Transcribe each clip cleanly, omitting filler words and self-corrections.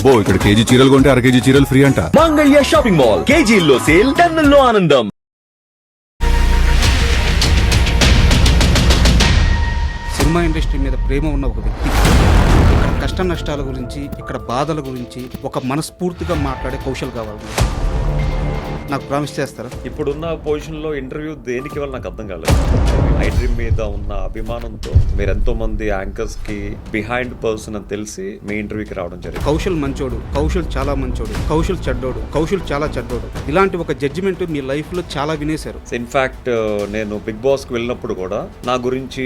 అబ్బో ఇక్కడ కేజీ చీరలు కొంటే అర కేజీ చీరలు ఫ్రీ అంట. మంగళ్య షాపింగ్ మాల్, కేజీల్లో సేల్, టన్నుల్లో ఆనందం. సినిమా ఇండస్ట్రీ మీద ప్రేమ ఉన్న ఒక వ్యక్తి ఇక్కడ కష్ట నష్టాల గురించి, ఇక్కడ బాధల గురించి ఒక మనస్ఫూర్తిగా మాట్లాడే కౌశల్ కావాలి. నాకు ప్రామిస్ చేస్తారా? ఇప్పుడున్న పొజిషన్లో ఇంటర్వ్యూ దేనికి వల్ల నాకు అర్థం కాలేదు. ఐ డ్రీమ్ మీద ఉన్న అభిమానంతో మీరు ఎంతో మంది యాంకర్స్ కి బిహైండ్ పర్సన్ అని తెలిసి మీ ఇంటర్వ్యూకి రావడం జరిగింది. కౌశల్ మంచోడు, కౌశల్ చాలా మంచోడు, కౌశల్ చెడ్డోడు, కౌశల్ చాలా చెడ్డోడు, ఇలాంటి ఒక జడ్జిమెంట్ మీ లైఫ్ లో చాలా వినేశారు. ఇన్ఫాక్ట్ నేను బిగ్ బాస్ కి వెళ్ళినప్పుడు కూడా నా గురించి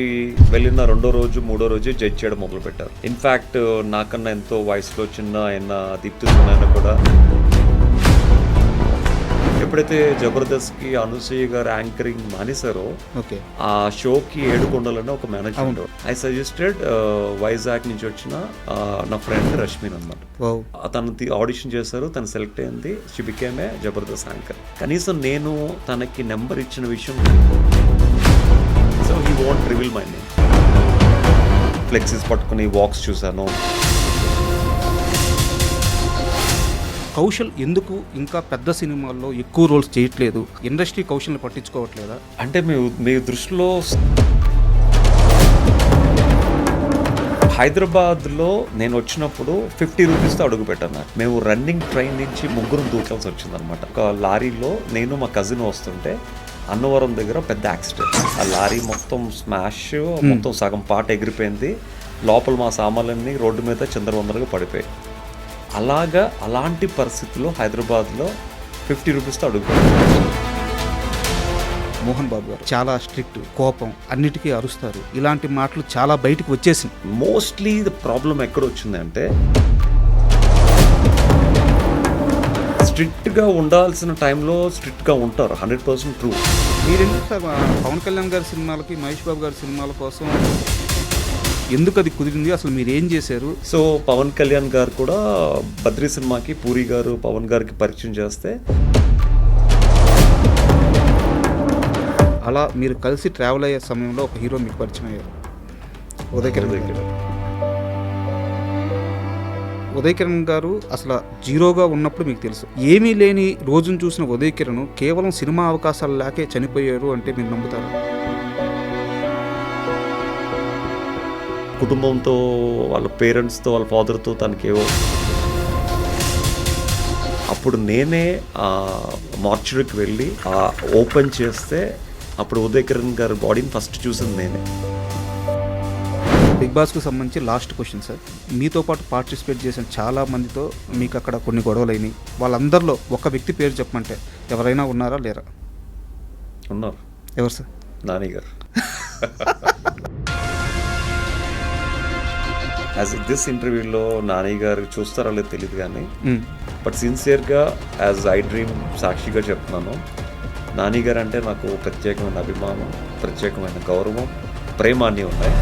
వెళ్ళిన రెండో రోజు మూడో రోజు జడ్జ్ చేయడం మొదలు పెట్టారు. ఇన్ఫాక్ట్ నాకన్నా ఎంతో వయసులో చిన్న ఆయన దీప్తి సునైనా కూడా ఎప్పుడైతే జబర్దస్త్ కి అనసూయ గారు యాంకరింగ్ మానేశారో ఆ షోకి ఏడుకొండలని ఒక మేనేజర్ ఐ సజెస్టెడ్ వైజాగ్ నుంచి వచ్చిన నా ఫ్రెండ్ రష్మిన్ అన్నమాట. తను ఆడిషన్ చేశారు, తను సెలెక్ట్ అయింది, she became a Jabardasth anchor. కనీసం నేను తనకి నెంబర్ ఇచ్చిన విషయం, so he want reveal my name. Flexies పట్టుకుని వాక్స్ చూశాను. కౌశల్ ఎందుకు ఇంకా పెద్ద సినిమాల్లో ఎక్కువ రోల్స్ చేయట్లేదు? ఇండస్ట్రీ కౌశల్ని పట్టించుకోవట్లేదా? అంటే మీ దృష్టిలో హైదరాబాద్లో నేను వచ్చినప్పుడు 50 రూపీస్తో అడుగు పెట్టాను. మేము రన్నింగ్ ట్రైన్ నుంచి ముగ్గురు దూకాల్సి వచ్చిందనమాట. ఒక లారీలో నేను మా కజిన్ వస్తుంటే అన్నవరం దగ్గర పెద్ద యాక్సిడెంట్. ఆ లారీ మొత్తం స్మాష్, మొత్తం సగం పాట ఎగిరిపోయింది. లోపల మా సామాన్లన్నీ రోడ్డు మీద చిందరవందరగా పడిపోయాయి. అలాంటి పరిస్థితుల్లో హైదరాబాద్లో 50 రూపీస్తో అడుగు. మోహన్ బాబు గారు చాలా స్ట్రిక్ట్, కోపం, అన్నిటికీ అరుస్తారు. ఇలాంటి మాటలు చాలా బయటకు వచ్చేసింది. మోస్ట్లీ ద ప్రాబ్లం ఎక్కడ వచ్చిందంటే స్ట్రిక్ట్గా ఉండాల్సిన టైంలో స్ట్రిక్ట్గా ఉంటారు. 100% ట్రూ. మీరెందుకు సార్ పవన్ కళ్యాణ్ గారి సినిమాలకి, మహేష్ బాబు గారి సినిమాల కోసం ఎందుకు అది కుదిరింది? అసలు మీరు ఏం చేశారు? సో పవన్ కళ్యాణ్ గారు కూడా బద్రీ సినిమాకి పూరి గారు పవన్ గారికి పరిచయం చేస్తే అలా మీరు కలిసి ట్రావెల్ అయ్యే సమయంలో ఒక హీరో మీకు పరిచయం అయ్యారు, ఉదయ్ కిరణ్ గారు. అసలు జీరోగా ఉన్నప్పుడు మీకు తెలుసు, ఏమీ లేని రోజును చూసిన ఉదయ్ కిరణ్ కేవలం సినిమా అవకాశాలు లేకే చనిపోయారు అంటే మీరు నమ్ముతారా? కుటుంబంతో, వాళ్ళ పేరెంట్స్తో, వాళ్ళ ఫాదర్తో తనకేవో. అప్పుడు నేనే మార్చురీకి వెళ్ళి ఓపెన్ చేస్తే అప్పుడు ఉదయ్ కిరణ్ గారి బాడీని ఫస్ట్ చూసింది నేనే. బిగ్ బాస్కు సంబంధించి లాస్ట్ క్వశ్చన్ సార్. మీతో పాటు పార్టిసిపేట్ చేసిన చాలా మందితో మీకు అక్కడ కొన్ని గొడవలు అయినాయి. వాళ్ళందరిలో ఒక వ్యక్తి పేరు చెప్పమంటే ఎవరైనా ఉన్నారా లేరా? ఉన్నారు. ఎవరు సార్? నాని గారు. యాజ్ దిస్ ఇంటర్వ్యూలో నాని గారు చూస్తారో లేదో తెలియదు కానీ, బట్ సిన్సియర్గా యాజ్ ఐ డ్రీమ్ సాక్షిగా చెప్తున్నాను, నాని గారు అంటే నాకు ప్రత్యేకమైన అభిమానం, ప్రత్యేకమైన గౌరవం, ప్రేమ అన్నీ ఉన్నాయి.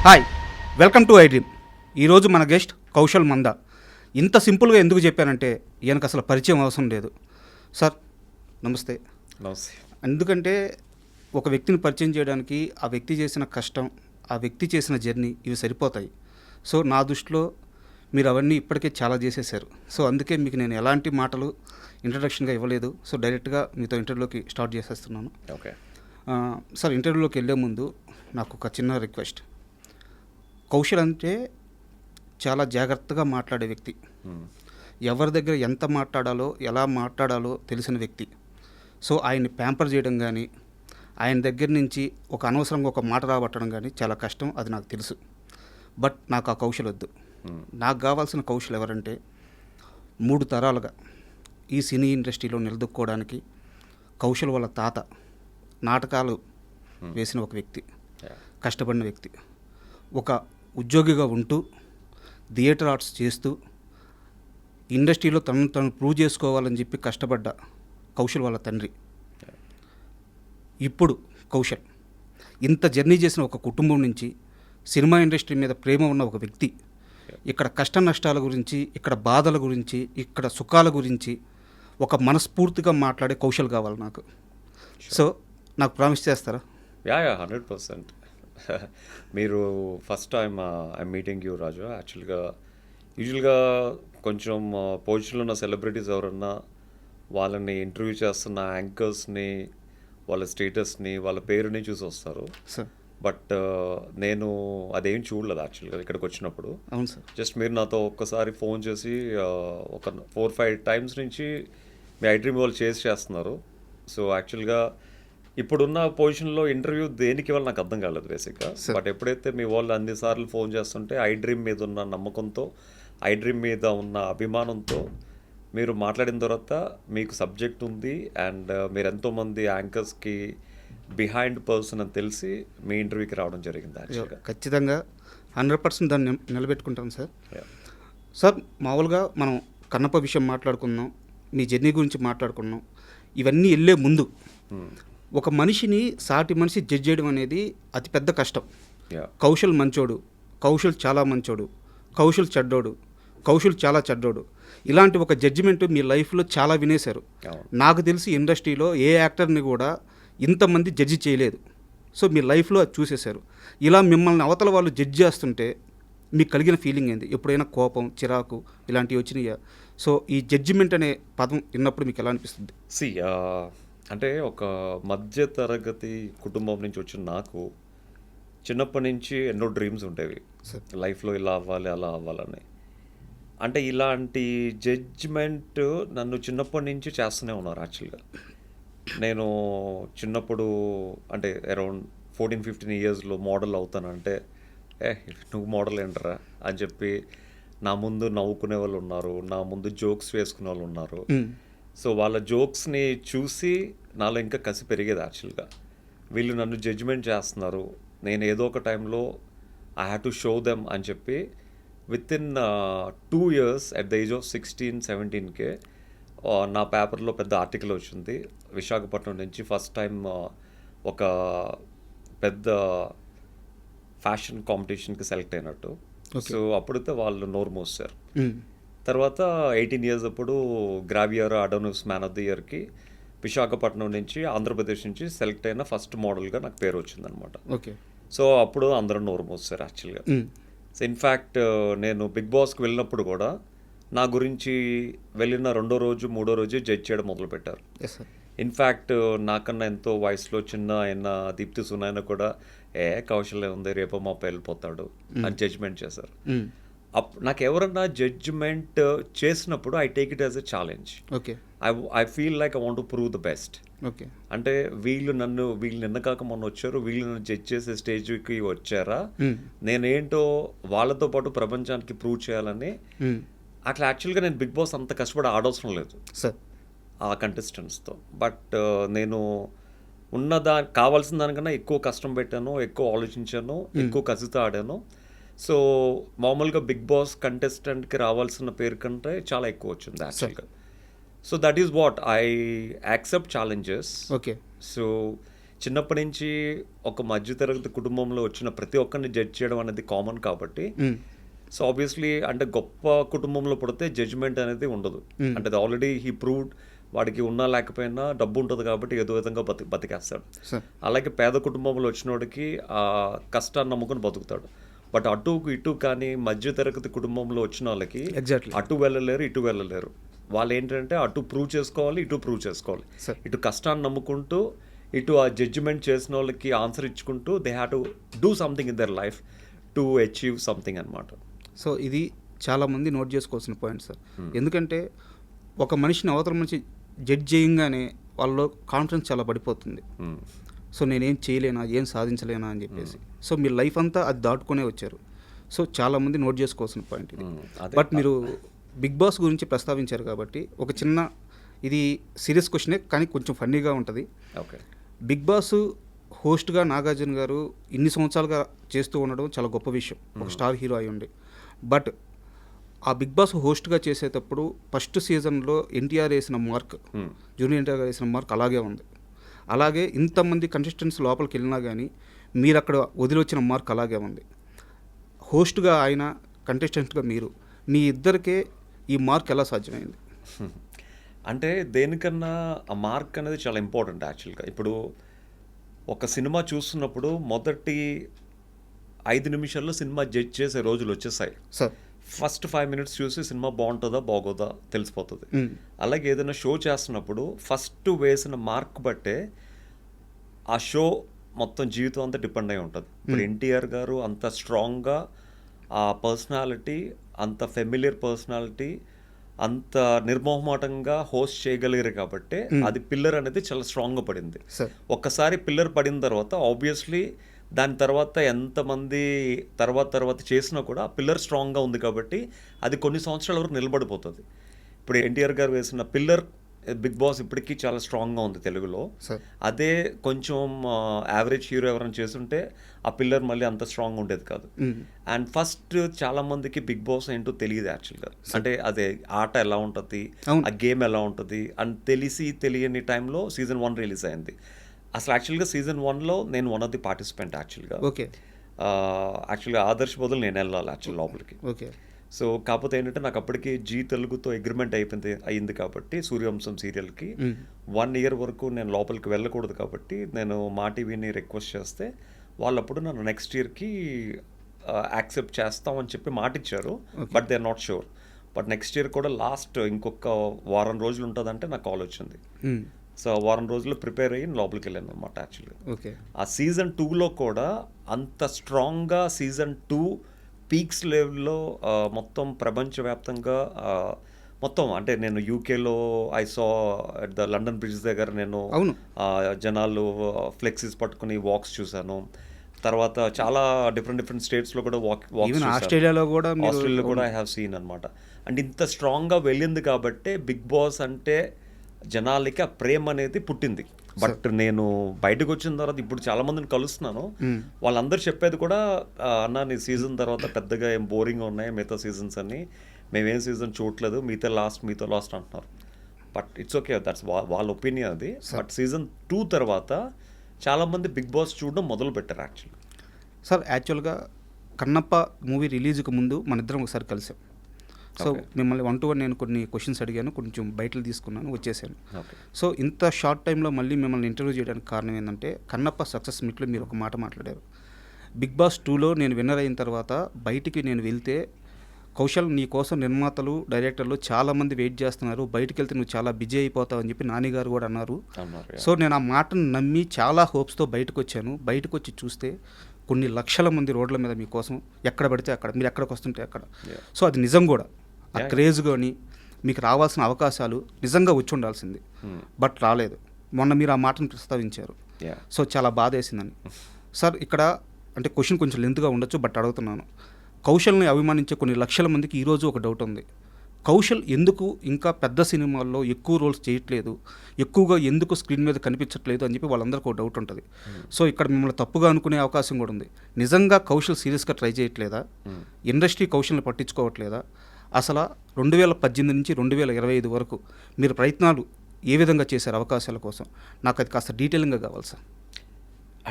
Hi, welcome to I dream. ఈరోజు మన గెస్ట్ కౌశల్ మంద. ఇంత సింపుల్గా ఎందుకు చెప్పానంటే ఈయనకు అసలు పరిచయం అవసరం లేదు. సార్ నమస్తే. నమస్తే. ఎందుకంటే ఒక వ్యక్తిని పరిచయం చేయడానికి ఆ వ్యక్తి చేసిన కష్టం, ఆ వ్యక్తి చేసిన జర్నీ, ఇవి సరిపోతాయి. సో నా దృష్టిలో మీరు అవన్నీ ఇప్పటికే చాలా చేసేసారు. సో అందుకే మీకు నేను ఎలాంటి మాటలు ఇంట్రడక్షన్గా ఇవ్వలేదు. సో డైరెక్ట్గా మీతో ఇంటర్వ్యూలోకి స్టార్ట్ చేసేస్తున్నాను. ఓకే సార్, ఇంటర్వ్యూలోకి వెళ్ళే ముందు నాకు ఒక చిన్న రిక్వెస్ట్. కౌశల్ అంటే చాలా జాగ్రత్తగా మాట్లాడే వ్యక్తి, ఎవరి దగ్గర ఎంత మాట్లాడాలో, ఎలా మాట్లాడాలో తెలిసిన వ్యక్తి. సో ఆయన్ని ప్యాంపర్ చేయడం కానీ, ఆయన దగ్గర నుంచి ఒక అనవసరంగా ఒక మాట రాబట్టడం కానీ చాలా కష్టం, అది నాకు తెలుసు. బట్ నాకు ఆ కౌశల్ వద్దు. నాకు కావాల్సిన కౌశల్ ఎవరంటే 3 తరాలుగా ఈ సినీ ఇండస్ట్రీలో నిలదొక్కోవడానికి కౌశల్ వాళ్ళ తాత నాటకాలు వేసిన ఒక వ్యక్తి, కష్టపడిన వ్యక్తి, ఒక ఉద్యోగిగా ఉంటూ థియేటర్ ఆర్ట్స్ చేస్తూ ఇండస్ట్రీలో తను ప్రూవ్ చేసుకోవాలని చెప్పి కష్టపడ్డ కౌశల్ వాళ్ళ తండ్రి. ఇప్పుడు కౌశల్ ఇంత జర్నీ చేసిన ఒక కుటుంబం నుంచి సినిమా ఇండస్ట్రీ మీద ప్రేమ ఉన్న ఒక వ్యక్తి ఇక్కడ కష్ట నష్టాల గురించి, ఇక్కడ బాధల గురించి, ఇక్కడ సుఖాల గురించి ఒక మనస్ఫూర్తిగా మాట్లాడే కౌశల్ కావాలి నాకు. సో నాకు ప్రామిస్ చేస్తారా? యా 100%. మీరు first time I meeting you Raju. యూజువల్గా కొంచెం పొజిషన్లో ఉన్న సెలబ్రిటీస్ ఎవరన్నా వాళ్ళని ఇంటర్వ్యూ చేస్తున్న యాంకర్స్ని, వాళ్ళ స్టేటస్ని, వాళ్ళ పేరుని చూసి వస్తారు. సార్ బట్ నేను అదేం చూడలేదు యాక్చువల్గా ఇక్కడికి వచ్చినప్పుడు. అవును సార్. జస్ట్ మీరు నాతో ఒక్కసారి ఫోన్ చేసి ఒక 4-5 టైమ్స్ నుంచి మీ ఐడ్రీమ్ వాళ్ళు చేస్తున్నారు. సో యాక్చువల్గా ఇప్పుడున్న పొజిషన్లో ఇంటర్వ్యూ దేనికి వాళ్ళు నాకు అర్థం కాలేదు బేసిక్గా. బట్ ఎప్పుడైతే మీ వాళ్ళు అన్నిసార్లు ఫోన్ చేస్తుంటే ఐడ్రీమ్ మీద ఉన్న నమ్మకంతో, ఐడ్రీమ్ మీద ఉన్న అభిమానంతో మీరు మాట్లాడిన తర్వాత మీకు సబ్జెక్ట్ ఉంది అండ్ మీరు ఎంతోమంది యాంకర్స్కి బిహైండ్ పర్సన్ అని తెలిసి మీ ఇంటర్వ్యూకి రావడం జరిగింది యాక్చువల్గా. ఖచ్చితంగా 100% దాన్ని నిలబెట్టుకుంటాను సార్. సార్ మామూలుగా మనం కన్నప్ప విషయం మాట్లాడుకున్నాం, మీ జర్నీ గురించి మాట్లాడుకున్నాం. ఇవన్నీ వెళ్ళే ముందు ఒక మనిషిని సాటి మనిషి జడ్జ్ చేయడం అనేది అతిపెద్ద కష్టం. కౌశల్ మంచోడు, కౌశల్ చాలా మంచోడు, కౌశల్ చెడ్డోడు, కౌశల్ చాలా చెడ్డోడు, ఇలాంటి ఒక జడ్జిమెంట్ మీ లైఫ్లో చాలా వినేశారు. నాకు తెలిసి ఇండస్ట్రీలో ఏ యాక్టర్ని కూడా ఇంతమంది జడ్జి చేయలేదు. సో మీ లైఫ్లో అది చూసేశారు. ఇలా మిమ్మల్ని అవతల వాళ్ళు జడ్జ్ చేస్తుంటే మీకు కలిగిన ఫీలింగ్ ఏంది? ఎప్పుడైనా కోపం, చిరాకు ఇలాంటివి వచ్చినాయా? సో ఈ జడ్జిమెంట్ అనే పదం విన్నప్పుడు మీకు ఎలా అనిపిస్తుంది? అంటే ఒక మధ్య తరగతి కుటుంబం నుంచి వచ్చిన నాకు చిన్నప్పటి నుంచి ఎన్నో డ్రీమ్స్ ఉండేవి లైఫ్లో, ఇలా అవ్వాలి అలా అవ్వాలని. అంటే ఇలాంటి జడ్జిమెంట్ నన్ను చిన్నప్పటి నుంచి చేస్తూనే ఉన్నారు యాక్చువల్గా. నేను చిన్నప్పుడు అంటే అరౌండ్ 14-15 ఇయర్స్లో మోడల్ అవుతానంటే నువ్వు మోడల్ ఏంటరా అని చెప్పి నా ముందు నవ్వుకునే వాళ్ళు ఉన్నారు, నా ముందు జోక్స్ వేసుకునే వాళ్ళు ఉన్నారు. సో వాళ్ళ జోక్స్ని చూసి నాలో ఇంకా కసి పెరిగేది యాక్చువల్గా. వీళ్ళు నన్ను జడ్జిమెంట్ చేస్తున్నారు, నేను ఏదో ఒక టైంలో I have to show them అని చెప్పి within 2 years at the age of 16-17కే నా పేపర్లో పెద్ద ఆర్టికల్ వచ్చింది. విశాఖపట్నం నుంచి ఫస్ట్ టైం ఒక పెద్ద ఫ్యాషన్ కాంపిటీషన్కి సెలెక్ట్ అయినట్టు. సో అప్పుడైతే వాళ్ళు నోరు మోసారు. తర్వాత 18 years అప్పుడు గ్రావియర్ అడోనిస్ మ్యాన్ ఆఫ్ ది ఇయర్కి విశాఖపట్నం నుంచి, ఆంధ్రప్రదేశ్ నుంచి సెలెక్ట్ అయిన ఫస్ట్ మోడల్గా నాకు పేరు వచ్చిందనమాట. ఓకే. సో అప్పుడు అందరూ నోరు మోసారు యాక్చువల్గా. సో ఇన్ఫ్యాక్ట్ నేను బిగ్ బాస్కి వెళ్ళినప్పుడు కూడా నా గురించి వెళ్ళిన 2వ రోజు 3వ రోజు జడ్జ్ చేయడం మొదలుపెట్టారు. ఇన్ఫ్యాక్ట్ నాకన్నా ఎంతో వయసులో చిన్న అయిన దీప్తి సునాయన కూడా కౌశల్యం ఉంది, రేపు మా వెళ్ళిపోతాడు అని జడ్జ్మెంట్ చేశారు. నాకు ఎవరన్నా జడ్జ్మెంట్ చేసినప్పుడు I take it as a challenge. Okay. I feel like I want to prove the best. Okay. అంటే వీళ్ళు నిన్న కాక మొన్న వచ్చారు, వీళ్ళు నన్ను జడ్జ్ చేసే స్టేజ్కి వచ్చారా, నేనేంటో వాళ్ళతో పాటు ప్రపంచానికి ప్రూవ్ చేయాలని. అట్లా యాక్చువల్గా నేను బిగ్ బాస్ అంత కష్టపడి ఆడవసరం లేదు సార్ ఆ కంటెస్టెంట్స్తో. బట్ నేను కావాల్సిన దానికన్నా ఎక్కువ కష్టం పెట్టాను, ఎక్కువ ఆలోచించాను, ఎక్కువ కసితో ఆడాను. సో మామూలుగా బిగ్ బాస్ కంటెస్టెంట్కి రావాల్సిన పేరు కంటే చాలా ఎక్కువ వచ్చింది యాక్చువల్గా. So that is what I accept challenges. Okay. So చిన్నప్పటి నుంచి ఒక మధ్యతరగతి కుటుంబంలో వచ్చిన ప్రతి ఒక్కరిని జడ్జ్ చేయడం అనేది కామన్ కాబట్టి, సో ఆబ్వియస్లీ అంటే గొప్ప కుటుంబంలో పడితే జడ్జ్మెంట్ అనేది ఉండదు. అంటే ఆల్రెడీ హీ ప్రూవ్డ్, వాడికి ఉన్నా లేకపోయినా డబ్బు ఉంటుంది కాబట్టి ఏదో విధంగా బతికేస్తాడు. అలాగే పేద కుటుంబంలో వచ్చిన వాడికి ఆ కష్టాన్ని నమ్ముకుని బతుకుతాడు. బట్ అటు ఇటు కానీ మధ్యతరగతి కుటుంబంలో వచ్చిన వాళ్ళకి అటు వెళ్ళలేరు, ఇటు వెళ్ళలేరు. వాళ్ళు ఏంటంటే అటు ప్రూవ్ చేసుకోవాలి, ఇటు ప్రూవ్ చేసుకోవాలి. ఇటు కష్టాన్ని నమ్ముకుంటూ, ఇటు ఆ జడ్జిమెంట్ చేసిన వాళ్ళకి ఆన్సర్ ఇచ్చుకుంటూ they have to do something in their life to achieve something అనమాట. సో ఇది చాలామంది నోట్ చేసుకోవాల్సిన పాయింట్ సార్. ఎందుకంటే ఒక మనిషిని అవతల మనిషి జడ్జ్ చేయంగానే వాళ్ళలో కాన్ఫిడెన్స్ చాలా పడిపోతుంది. సో నేనేం చేయలేనా, ఏం సాధించలేనా అని చెప్పేసి. సో మీ లైఫ్ అంతా అది దాటుకునే వచ్చారు. సో చాలామంది నోట్ చేసుకోవాల్సిన పాయింట్ ఇది. బట్ మీరు బిగ్ బాస్ గురించి ప్రస్తావించారు కాబట్టి ఒక చిన్న, ఇది సీరియస్ క్వశ్చనే కానీ కొంచెం ఫన్నీగా ఉంటుంది. ఓకే. బిగ్ బాస్ హోస్ట్గా నాగార్జున గారు ఇన్ని సంవత్సరాలుగా చేస్తూ ఉండడం చాలా గొప్ప విషయం, ఒక స్టార్ హీరో అయి ఉండి. బట్ ఆ బిగ్ బాస్ హోస్ట్గా చేసేటప్పుడు ఫస్ట్ సీజన్లో ఎన్టీఆర్ వేసిన మార్క్, జూనియర్ ఎన్టీఆర్ వేసిన మార్క్ అలాగే ఉంది. అలాగే ఇంతమంది కంటెస్టెంట్స్ లోపలికి వెళ్ళినా కానీ మీరు అక్కడ వదిలొచ్చిన మార్క్ అలాగే ఉంది. హోస్ట్గా ఆయన, కంటెస్టెంట్గా మీరు, మీ ఇద్దరికే ఈ మార్క్ ఎలా సాధ్యమైంది? అంటే దేనికన్నా ఆ మార్క్ అనేది చాలా ఇంపార్టెంట్ యాక్చువల్గా. ఇప్పుడు ఒక సినిమా చూస్తున్నప్పుడు మొదటి 5 నిమిషాల్లో సినిమా జడ్జ్ చేసే రోజులు వచ్చేసాయి. సార్ ఫస్ట్ 5 మినిట్స్ చూసి సినిమా బాగుంటుందా బాగోదా తెలిసిపోతుంది. అలాగే ఏదైనా షో చేస్తున్నప్పుడు ఫస్ట్ వేసిన మార్క్ బట్టే ఆ షో మొత్తం జీవితం అంతా డిపెండ్ అయి ఉంటుంది. ఇప్పుడు ఎన్టీఆర్ గారు అంత స్ట్రాంగ్గా ఆ పర్సనాలిటీ, అంత ఫెమిలియర్ పర్సనాలిటీ, అంత నిర్మోహమాటంగా హోస్ట్ చేయగలిగారు కాబట్టి అది పిల్లర్ అనేది చాలా స్ట్రాంగ్గా పడింది. ఒక్కసారి పిల్లర్ పడిన తర్వాత ఆబ్వియస్లీ దాని తర్వాత ఎంతమంది తర్వాత చేసినా కూడా పిల్లర్ స్ట్రాంగ్గా ఉంది కాబట్టి అది కొన్ని సంవత్సరాల వరకు నిలబడిపోతుంది. ఇప్పుడు ఎన్టీఆర్ గారు వేసిన పిల్లర్ బిగ్ బాస్ ఇప్పటికీ చాలా స్ట్రాంగ్గా ఉంది తెలుగులో. అదే కొంచెం యావరేజ్ హీరో ఎవరైనా చేస్తుంటే ఆ పిల్లర్ మళ్ళీ అంత స్ట్రాంగ్ ఉండేది కాదు. అండ్ ఫస్ట్ చాలా మందికి బిగ్ బాస్ ఏంటో తెలియదు యాక్చువల్గా. అంటే అదే ఆట ఎలా ఉంటుంది, ఆ గేమ్ ఎలా ఉంటుంది అని తెలియని టైంలో సీజన్ 1 రిలీజ్ అయింది. అసలు యాక్చువల్గా సీజన్ 1లో నేను వన్ ఆఫ్ ది పార్టిసిపెంట్ యాక్చువల్గా. యాక్చువల్గా ఆదర్శ్ బదులు నేను వెళ్ళాలి యాక్చువల్ లోపలికి. సో కాకపోతే ఏంటంటే నాకు అప్పటికి జీ తెలుగుతో అగ్రిమెంట్ అయింది కాబట్టి సూర్యవంశం సీరియల్కి 1 ఇయర్ వరకు నేను లోపలికి వెళ్ళకూడదు కాబట్టి నేను మా టీవీని రిక్వెస్ట్ చేస్తే వాళ్ళు అప్పుడు నన్ను నెక్స్ట్ ఇయర్కి యాక్సెప్ట్ చేస్తామని చెప్పి మాట ఇచ్చారు. But they are not sure. But next year కూడా లాస్ట్ ఇంకొక వారం రోజులు ఉంటుందంటే నాకు కాల్ వచ్చింది. సో వారం రోజులు ప్రిపేర్ అయ్యి లోపలికి వెళ్ళాను అనమాట యాక్చువల్గా. ఆ సీజన్ 2లో కూడా అంత స్ట్రాంగ్గా సీజన్ 2 పీక్స్ లెవెల్లో మొత్తం ప్రపంచవ్యాప్తంగా మొత్తం అంటే నేను యూకేలో I saw at the London bridge దగ్గర నేను జనాలు ఫ్లెక్సీస్ పట్టుకుని వాక్స్ చూశాను. తర్వాత చాలా డిఫరెంట్ స్టేట్స్లో కూడా ఆస్ట్రేలియాలో కూడా ఐ హ్యావ్ సీన్ అనమాట. అండ్ ఇంత స్ట్రాంగ్గా వెళ్ళింది కాబట్టే బిగ్ బాస్ అంటే జనాలకి ఆ ప్రేమ అనేది పుట్టింది. బట్ నేను బయటకు వచ్చిన తర్వాత ఇప్పుడు చాలా మందిని కలుస్తున్నాను, వాళ్ళందరూ చెప్పేది కూడా అన్న నీ సీజన్ తర్వాత పెద్దగా ఏం బోరింగ్గా ఉన్నాయి మిగతా సీజన్స్ అన్ని, మేమేం సీజన్ చూడలేదు, మీతో లాస్ట్ అంటున్నారు. బట్ ఇట్స్ ఓకే, దట్స్ వాళ్ళ ఒపీనియన్ అది. బట్ సీజన్ 2 తర్వాత చాలామంది బిగ్ బాస్ చూడడం మొదలు పెట్టారు యాక్చువల్లీ. సార్ యాక్చువల్గా కన్నప్ప మూవీ రిలీజ్కి ముందు మన ఇద్దరం ఒకసారి కలిసాం. సో మిమ్మల్ని 1-to-1 నేను కొన్ని క్వశ్చన్స్ అడిగాను, కొంచెం బయటలు తీసుకున్నాను, వచ్చేసాను. సో ఇంత షార్ట్ టైంలో మళ్ళీ మిమ్మల్ని ఇంటర్వ్యూ చేయడానికి కారణం ఏంటంటే కన్నప్ప సక్సెస్ మీట్లో మీరు ఒక మాట మాట్లాడారు. బిగ్ బాస్ 2లో నేను విన్నర్ అయిన తర్వాత బయటికి నేను వెళ్తే కౌశల్ నీ కోసం నిర్మాతలు డైరెక్టర్లు చాలామంది వెయిట్ చేస్తున్నారు, బయటికి వెళ్తే నువ్వు చాలా బిజీ అయిపోతావు అని చెప్పి నాని గారు కూడా అన్నారు. సో నేను ఆ మాటను నమ్మి చాలా హోప్స్తో బయటకు వచ్చాను. బయటకు వచ్చి చూస్తే కొన్ని లక్షల మంది రోడ్ల మీద మీకోసం ఎక్కడ పడితే అక్కడ, మీరు ఎక్కడికి వస్తుంటే అక్కడ. సో అది నిజం కూడా, ఆ క్రేజ్ కానీ మీకు రావాల్సిన అవకాశాలు నిజంగా వచ్చి ఉండాల్సింది, బట్ రాలేదు. మొన్న మీరు ఆ మాటను ప్రస్తావించారు. సో చాలా బాధ వేసిందని. సార్ ఇక్కడ అంటే క్వశ్చన్ కొంచెం లెంత్గా ఉండొచ్చు, బట్ అడుగుతున్నాను. కౌశల్ని అభిమానించే కొన్ని లక్షల మందికి ఈరోజు ఒక డౌట్ ఉంది, కౌశల్ ఎందుకు ఇంకా పెద్ద సినిమాల్లో ఎక్కువ రోల్స్ చేయట్లేదు, ఎక్కువగా ఎందుకు స్క్రీన్ మీద కనిపించట్లేదు అని చెప్పి వాళ్ళందరికీ ఒక డౌట్ ఉంటుంది. సో ఇక్కడ మిమ్మల్ని తప్పుగా అనుకునే అవకాశం కూడా ఉంది. నిజంగా కౌశల్ సీరియస్గా ట్రై చేయట్లేదా, ఇండస్ట్రీ కౌశల్ని పట్టించుకోవట్లేదా, అసలు 2018 నుంచి 2025 వరకు మీరు ప్రయత్నాలు ఏ విధంగా చేశారు అవకాశాల కోసం? నాకు అది కాస్త డీటెయిలింగ్గా కావాలి సార్.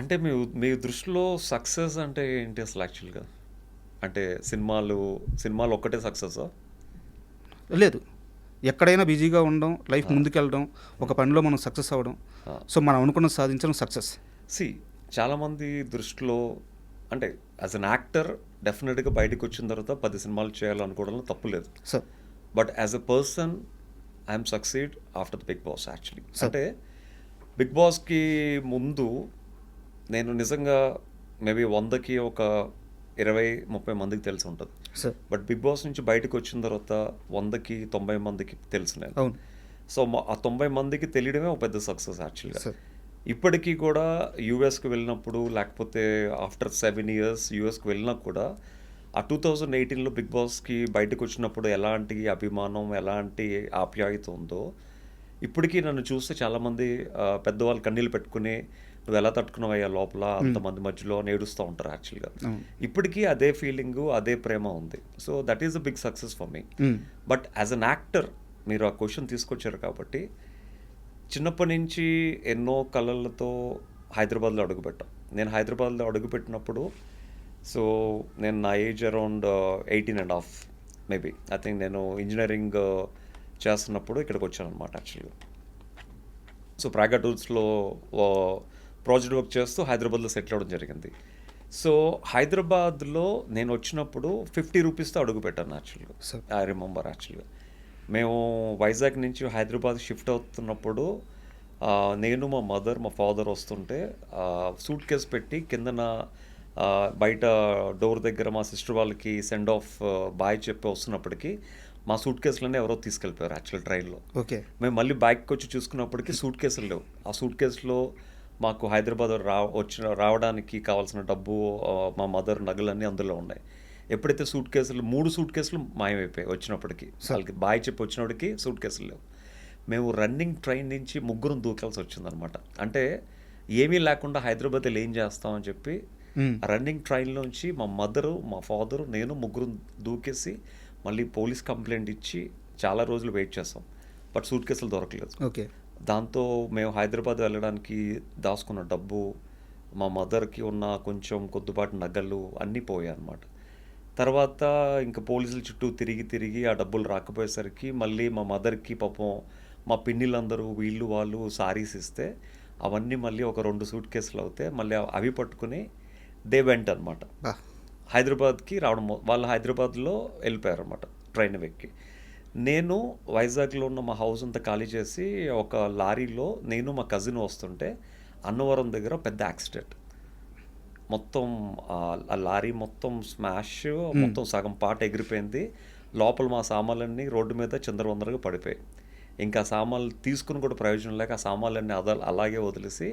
అంటే మీ దృష్టిలో సక్సెస్ అంటే ఏంటి అసలు యాక్చువల్గా? అంటే సినిమాలు ఒక్కటే సక్సెసా? లేదు, ఎక్కడైనా బిజీగా ఉండడం, లైఫ్ ముందుకెళ్ళడం, ఒక పనిలో మనం సక్సెస్ అవ్వడం, సో మనం అనుకున్న సాధించడం సక్సెస్. చాలామంది దృష్టిలో అంటే యాజ్ అన్ యాక్టర్ డెఫినెట్గా బయటకు వచ్చిన తర్వాత 10 సినిమాలు చేయాలనుకోవడంలో తప్పు లేదు sir. But as a person I'm succeed after the Bigg Boss actually. అంటే బిగ్ బాస్కి ముందు నేను నిజంగా మేబీ 100కి ఒక 20-30 మందికి తెలిసి ఉంటుంది. బట్ బిగ్ బాస్ నుంచి బయటకు వచ్చిన తర్వాత 100కి 90 మందికి తెలుసు నేను. సో ఆ 90 మందికి తెలియడమే ఒక పెద్ద సక్సెస్ యాక్చువల్గా. ఇప్పటికీ కూడా యూఎస్కి వెళ్ళినప్పుడు, లేకపోతే ఆఫ్టర్ 7 years యూఎస్కి వెళ్ళినా కూడా ఆ 2018లో బిగ్ బాస్కి బయటకు వచ్చినప్పుడు ఎలాంటి అభిమానం, ఎలాంటి ఆప్యాయత ఉందో ఇప్పటికీ నన్ను చూస్తే చాలామంది పెద్దవాళ్ళు కన్నీళ్ళు పెట్టుకుని నువ్వు ఎలా తట్టుకున్నావయ్యా లోపల అంతమంది మధ్యలో నేడుస్తూ ఉంటారు యాక్చువల్గా. ఇప్పటికీ అదే ఫీలింగు, అదే ప్రేమ ఉంది. So that is a big success for me. But as an actor మీరు ఆ క్వశ్చన్ తీసుకొచ్చారు కాబట్టి చిన్నప్పటి నుంచి ఎన్నో కళలతో హైదరాబాద్లో అడుగుపెట్టాం. నేను హైదరాబాద్లో అడుగుపెట్టినప్పుడు సో నేను నా age around 18.5 maybe I think నేను ఇంజనీరింగ్ చేస్తున్నప్పుడు ఇక్కడికి వచ్చాను అనమాట యాక్చువల్గా. సో ప్రాగా టూల్స్లో ప్రాజెక్ట్ వర్క్ చేస్తూ హైదరాబాద్లో సెటిల్ అవ్వడం జరిగింది. సో హైదరాబాద్లో నేను వచ్చినప్పుడు 50 రూపీస్తో అడుగు పెట్టాను యాక్చువల్గా. Sir. ఐ రిమెంబర్ యాక్చువల్గా మేము వైజాగ్ నుంచి హైదరాబాద్ షిఫ్ట్ అవుతున్నప్పుడు నేను మా మదర్ మా ఫాదర్ వస్తుంటే సూట్ కేస్ పెట్టి కిందన బయట డోర్ దగ్గర మా సిస్టర్ వాళ్ళకి సెండ్ ఆఫ్ బాయ్ చెప్పి వస్తున్నప్పటికీ మా సూట్ కేసులన్నీ ఎవరో తీసుకెళ్ళిపోయారు యాక్చువల్ ట్రైన్లో. ఓకే. మేము మళ్ళీ బ్యాగ్కి వచ్చి చూసుకున్నప్పటికీ సూట్ కేసులు లేవు. ఆ సూట్ కేసులో మాకు హైదరాబాద్ రావడానికి కావాల్సిన డబ్బు, మా మదర్ నగలన్నీ అందులో ఉన్నాయి. ఎప్పుడైతే సూట్ కేసులు 3 సూట్ కేసులు మాయమైపోయాయి వచ్చినప్పటికీ, వాళ్ళకి బాయ్ చెప్పి వచ్చినప్పటికీ సూట్ కేసులు లేవు. మేము రన్నింగ్ ట్రైన్ నుంచి ముగ్గురం దూకాల్సి వచ్చిందనమాట. అంటే ఏమీ లేకుండా హైదరాబాద్లో ఏం చేస్తామని చెప్పి రన్నింగ్ ట్రైన్లోంచి మా మదరు మా ఫాదరు నేను ముగ్గురు దూకేసి మళ్ళీ పోలీస్ కంప్లైంట్ ఇచ్చి చాలా రోజులు వెయిట్ చేస్తాం. బట్ సూట్ కేసులు దొరకలేదు. ఓకే. దాంతో మేము హైదరాబాద్ వెళ్ళడానికి దాచుకున్న డబ్బు, మా మదర్కి ఉన్న కొంచెం కొద్దిపాటి నగలు అన్నీ పోయాయి అన్నమాట. తర్వాత ఇంకా పోలీసుల చుట్టూ తిరిగి ఆ డబ్బులు రాకపోయేసరికి మళ్ళీ మా మదర్కి పాపం మా పిన్నిలందరూ వీళ్ళు వాళ్ళు సారీస్ ఇస్తే అవన్నీ మళ్ళీ ఒక 2 సూట్ కేసులు అవుతాయి. మళ్ళీ అవి పట్టుకుని దే వెంట్ అనమాట హైదరాబాద్కి రావడం. వాళ్ళు హైదరాబాద్లో వెళ్ళిపోయారు అనమాట ట్రైన్ ఎక్కి. నేను వైజాగ్లో ఉన్న మా హౌస్ అంతా ఖాళీ చేసి ఒక లారీలో నేను మా కజిన్ వస్తుంటే అన్నవరం దగ్గర పెద్ద యాక్సిడెంట్. మొత్తం ఆ లారీ మొత్తం స్మాష్, మొత్తం సగం పాట ఎగిరిపోయింది. లోపల మా సామాన్లన్నీ రోడ్డు మీద చిందరవందరగా పడిపోయాయి. ఇంకా సామాన్లు తీసుకుని కూడా ప్రయోజనం లేక ఆ సామాన్లన్నీ అలాగే వదిలేసి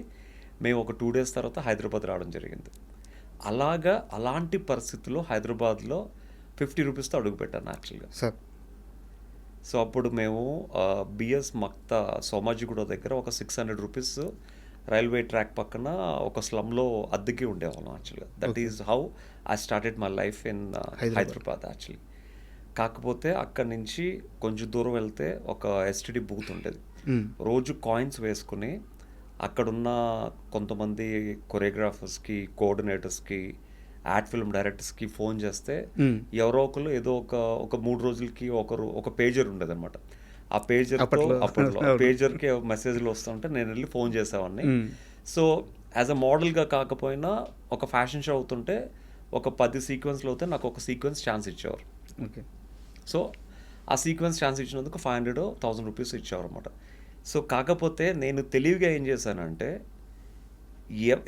మేము ఒక 2 days తర్వాత హైదరాబాద్ రావడం జరిగింది. అలాంటి పరిస్థితుల్లో హైదరాబాద్లో 50 రూపీస్తో అడుగు పెట్టాను యాక్చువల్గా. సార్. సో అప్పుడు మేము బిఎస్ మక్తా సోమాజిగూడ దగ్గర ఒక 600 రూపీస్ రైల్వే ట్రాక్ పక్కన ఒక స్లమ్లో అద్దెకి ఉండేవాళ్ళం యాక్చువల్గా. That is how I started my life in Hyderabad actually. కాకపోతే అక్కడి నుంచి కొంచెం దూరం వెళ్తే ఒక ఎస్టీడీ బూత్ ఉండేది. రోజు కాయిన్స్ వేసుకుని అక్కడున్న కొంతమంది కొరియోగ్రాఫర్స్కి, కోఆర్డినేటర్స్కి, యాడ్ ఫిల్మ్ డైరెక్టర్స్కి ఫోన్ చేస్తే ఎవరో ఒకరు ఏదో ఒక 3 రోజులకి ఒక పేజర్ ఉండేది అనమాట. ఆ అప్పట్లో పేజర్కి మెసేజ్లు వస్తుంటే నేను వెళ్ళి ఫోన్ చేసేవాడిని. సో యాజ్ అ మోడల్గా కాకపోయినా ఒక ఫ్యాషన్ షో అవుతుంటే ఒక 10 సీక్వెన్స్లు అవుతే నాకు ఒక సీక్వెన్స్ ఛాన్స్ ఇచ్చేవారు. ఓకే. సో ఆ సీక్వెన్స్ ఛాన్స్ ఇచ్చినందుకు 500-1000 రూపీస్ ఇచ్చేవారు అనమాట. సో కాకపోతే నేను తెలివిగా ఏం చేశానంటే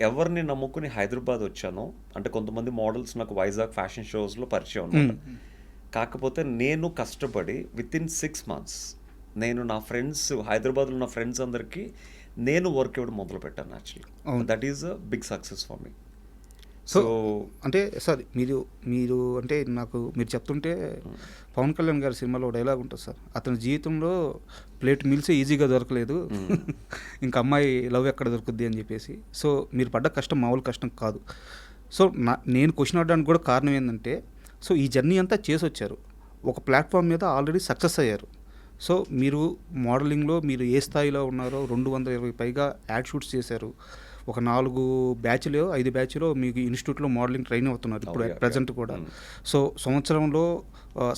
ఎవరిని నమ్ముకుని హైదరాబాద్ వచ్చానో, అంటే కొంతమంది మోడల్స్ నాకు వైజాగ్ ఫ్యాషన్ షోస్లో పరిచయం అనమాట. కాకపోతే నేను కష్టపడి వితిన్ 6 months నేను నా ఫ్రెండ్స్, హైదరాబాద్లో ఉన్న ఫ్రెండ్స్ అందరికీ నేను వర్క్ ఇవ్వడం మొదలు పెట్టాను actually. That is a big success for me. So అంటే సార్ మీరు అంటే నాకు మీరు చెప్తుంటే పవన్ కళ్యాణ్ గారి సినిమాలో డైలాగ్ ఉంటుంది సార్, అతని జీవితంలో ప్లేట్ మీల్సే ఈజీగా దొరకలేదు, ఇంకా అమ్మాయి లవ్ ఎక్కడ దొరుకుద్ది అని చెప్పేసి. సో మీరు పడ్డ కష్టం మామూలు కష్టం కాదు. సో నేను క్వశ్చన్ అడడానికి కూడా కారణం ఏంటంటే, సో ఈ జర్నీ అంతా చేసి వచ్చారు, ఒక ప్లాట్ఫామ్ మీద ఆల్రెడీ సక్సెస్ అయ్యారు. సో మీరు మోడలింగ్లో మీరు ఏ స్థాయిలో ఉన్నారో 220 పైగా యాడ్ షూట్స్ చేశారు, ఒక 4 బ్యాచ్లో 5 బ్యాచ్లో మీకు ఇన్స్టిట్యూట్లో మోడలింగ్ ట్రైన్ అవుతున్నారు ఇప్పుడు ప్రజెంట్ కూడా. సో సంవత్సరంలో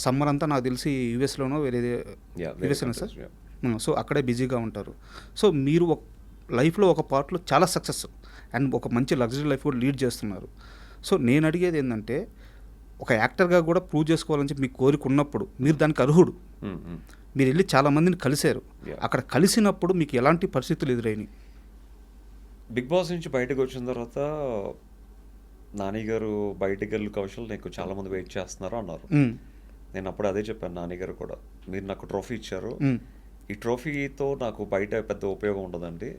సమ్మర్ అంతా నాకు తెలిసి యూఎస్లోనో యూఎస్లోనే సార్. సో అక్కడే బిజీగా ఉంటారు. సో మీరు ఒక లైఫ్లో ఒక పార్ట్లో చాలా సక్సెస్ అండ్ ఒక మంచి లగ్జరీ లైఫ్ కూడా లీడ్ చేస్తున్నారు. సో నేను అడిగేది ఏంటంటే, ఒక యాక్టర్గా కూడా ప్రూవ్ చేసుకోవాలని చెప్పి మీకు కోరిక ఉన్నప్పుడు మీరు దానికి అర్హుడు. మీరు వెళ్ళి చాలామందిని కలిశారు, అక్కడ కలిసినప్పుడు మీకు ఎలాంటి పరిస్థితులు ఎదురైనాయి? బిగ్ బాస్ నుంచి బయటకు వచ్చిన తర్వాత నాని గారు బయటకు వెళ్ళి కౌశల్ నీకు చాలామంది వెయిట్ చేస్తున్నారు అన్నారు. నేను అప్పుడు అదే చెప్పాను నాని గారు కూడా, మీరు నాకు ట్రోఫీ ఇచ్చారు, ఈ ట్రోఫీతో నాకు బయట పెద్ద ఉపయోగం ఉండదండి,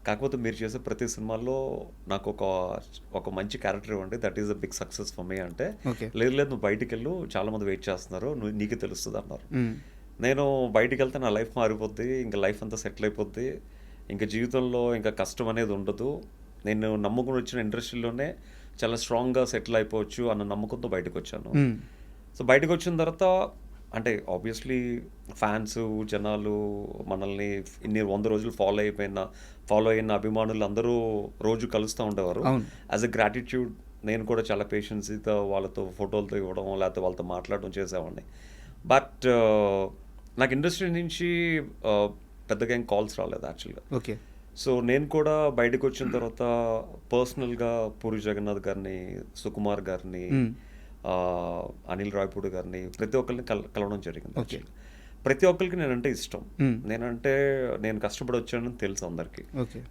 కాకపోతే మీరు చేసే ప్రతి సినిమాల్లో నాకు ఒక మంచి క్యారెక్టర్ ఇవ్వండి, that is a big success for me అంటే, లేదు నువ్వు బయటికి వెళ్ళు, చాలామంది వెయిట్ చేస్తున్నారు, నీకు తెలుస్తుంది అన్నారు. నేను బయటికి వెళ్తే నా లైఫ్ మారిపోద్ది, ఇంకా లైఫ్ అంతా సెటిల్ అయిపోద్ది, ఇంకా జీవితంలో ఇంకా కష్టం అనేది ఉండదు, నేను నమ్ముకుని వచ్చిన ఇండస్ట్రీలోనే చాలా స్ట్రాంగ్గా సెటిల్ అయిపోవచ్చు అన్న నమ్మకంతో బయటకు వచ్చాను. సో బయటకు వచ్చిన తర్వాత అంటే ఆబ్వియస్లీ ఫ్యాన్స్, జనాలు, మనల్ని ఇన్ని 100 రోజులు ఫాలో అయిన అభిమానులు అందరూ రోజు కలుస్తూ ఉండేవారు. యాజ్ ఎ గ్రాటిట్యూడ్ నేను కూడా చాలా పేషెన్సీతో వాళ్ళతో ఫోటోలతో ఇవ్వడం, లేకపోతే వాళ్ళతో మాట్లాడడం చేసేవాడిని. బట్ నాకు ఇండస్ట్రీ నుంచి పెద్దగా ఏం కాల్స్ రాలేదు యాక్చువల్గా. ఓకే. సో నేను కూడా బయటకు వచ్చిన తర్వాత పర్సనల్గా పూరి జగన్నాథ్ గారిని, సుకుమార్ గారిని, అనిల్ రాయపూడి గారిని ప్రతి ఒక్కరిని కలవడం జరిగింది. Actually. ప్రతి ఒక్కరికి నేనంటే ఇష్టం. నేను కష్టపడి వచ్చానని తెలుసు అందరికీ.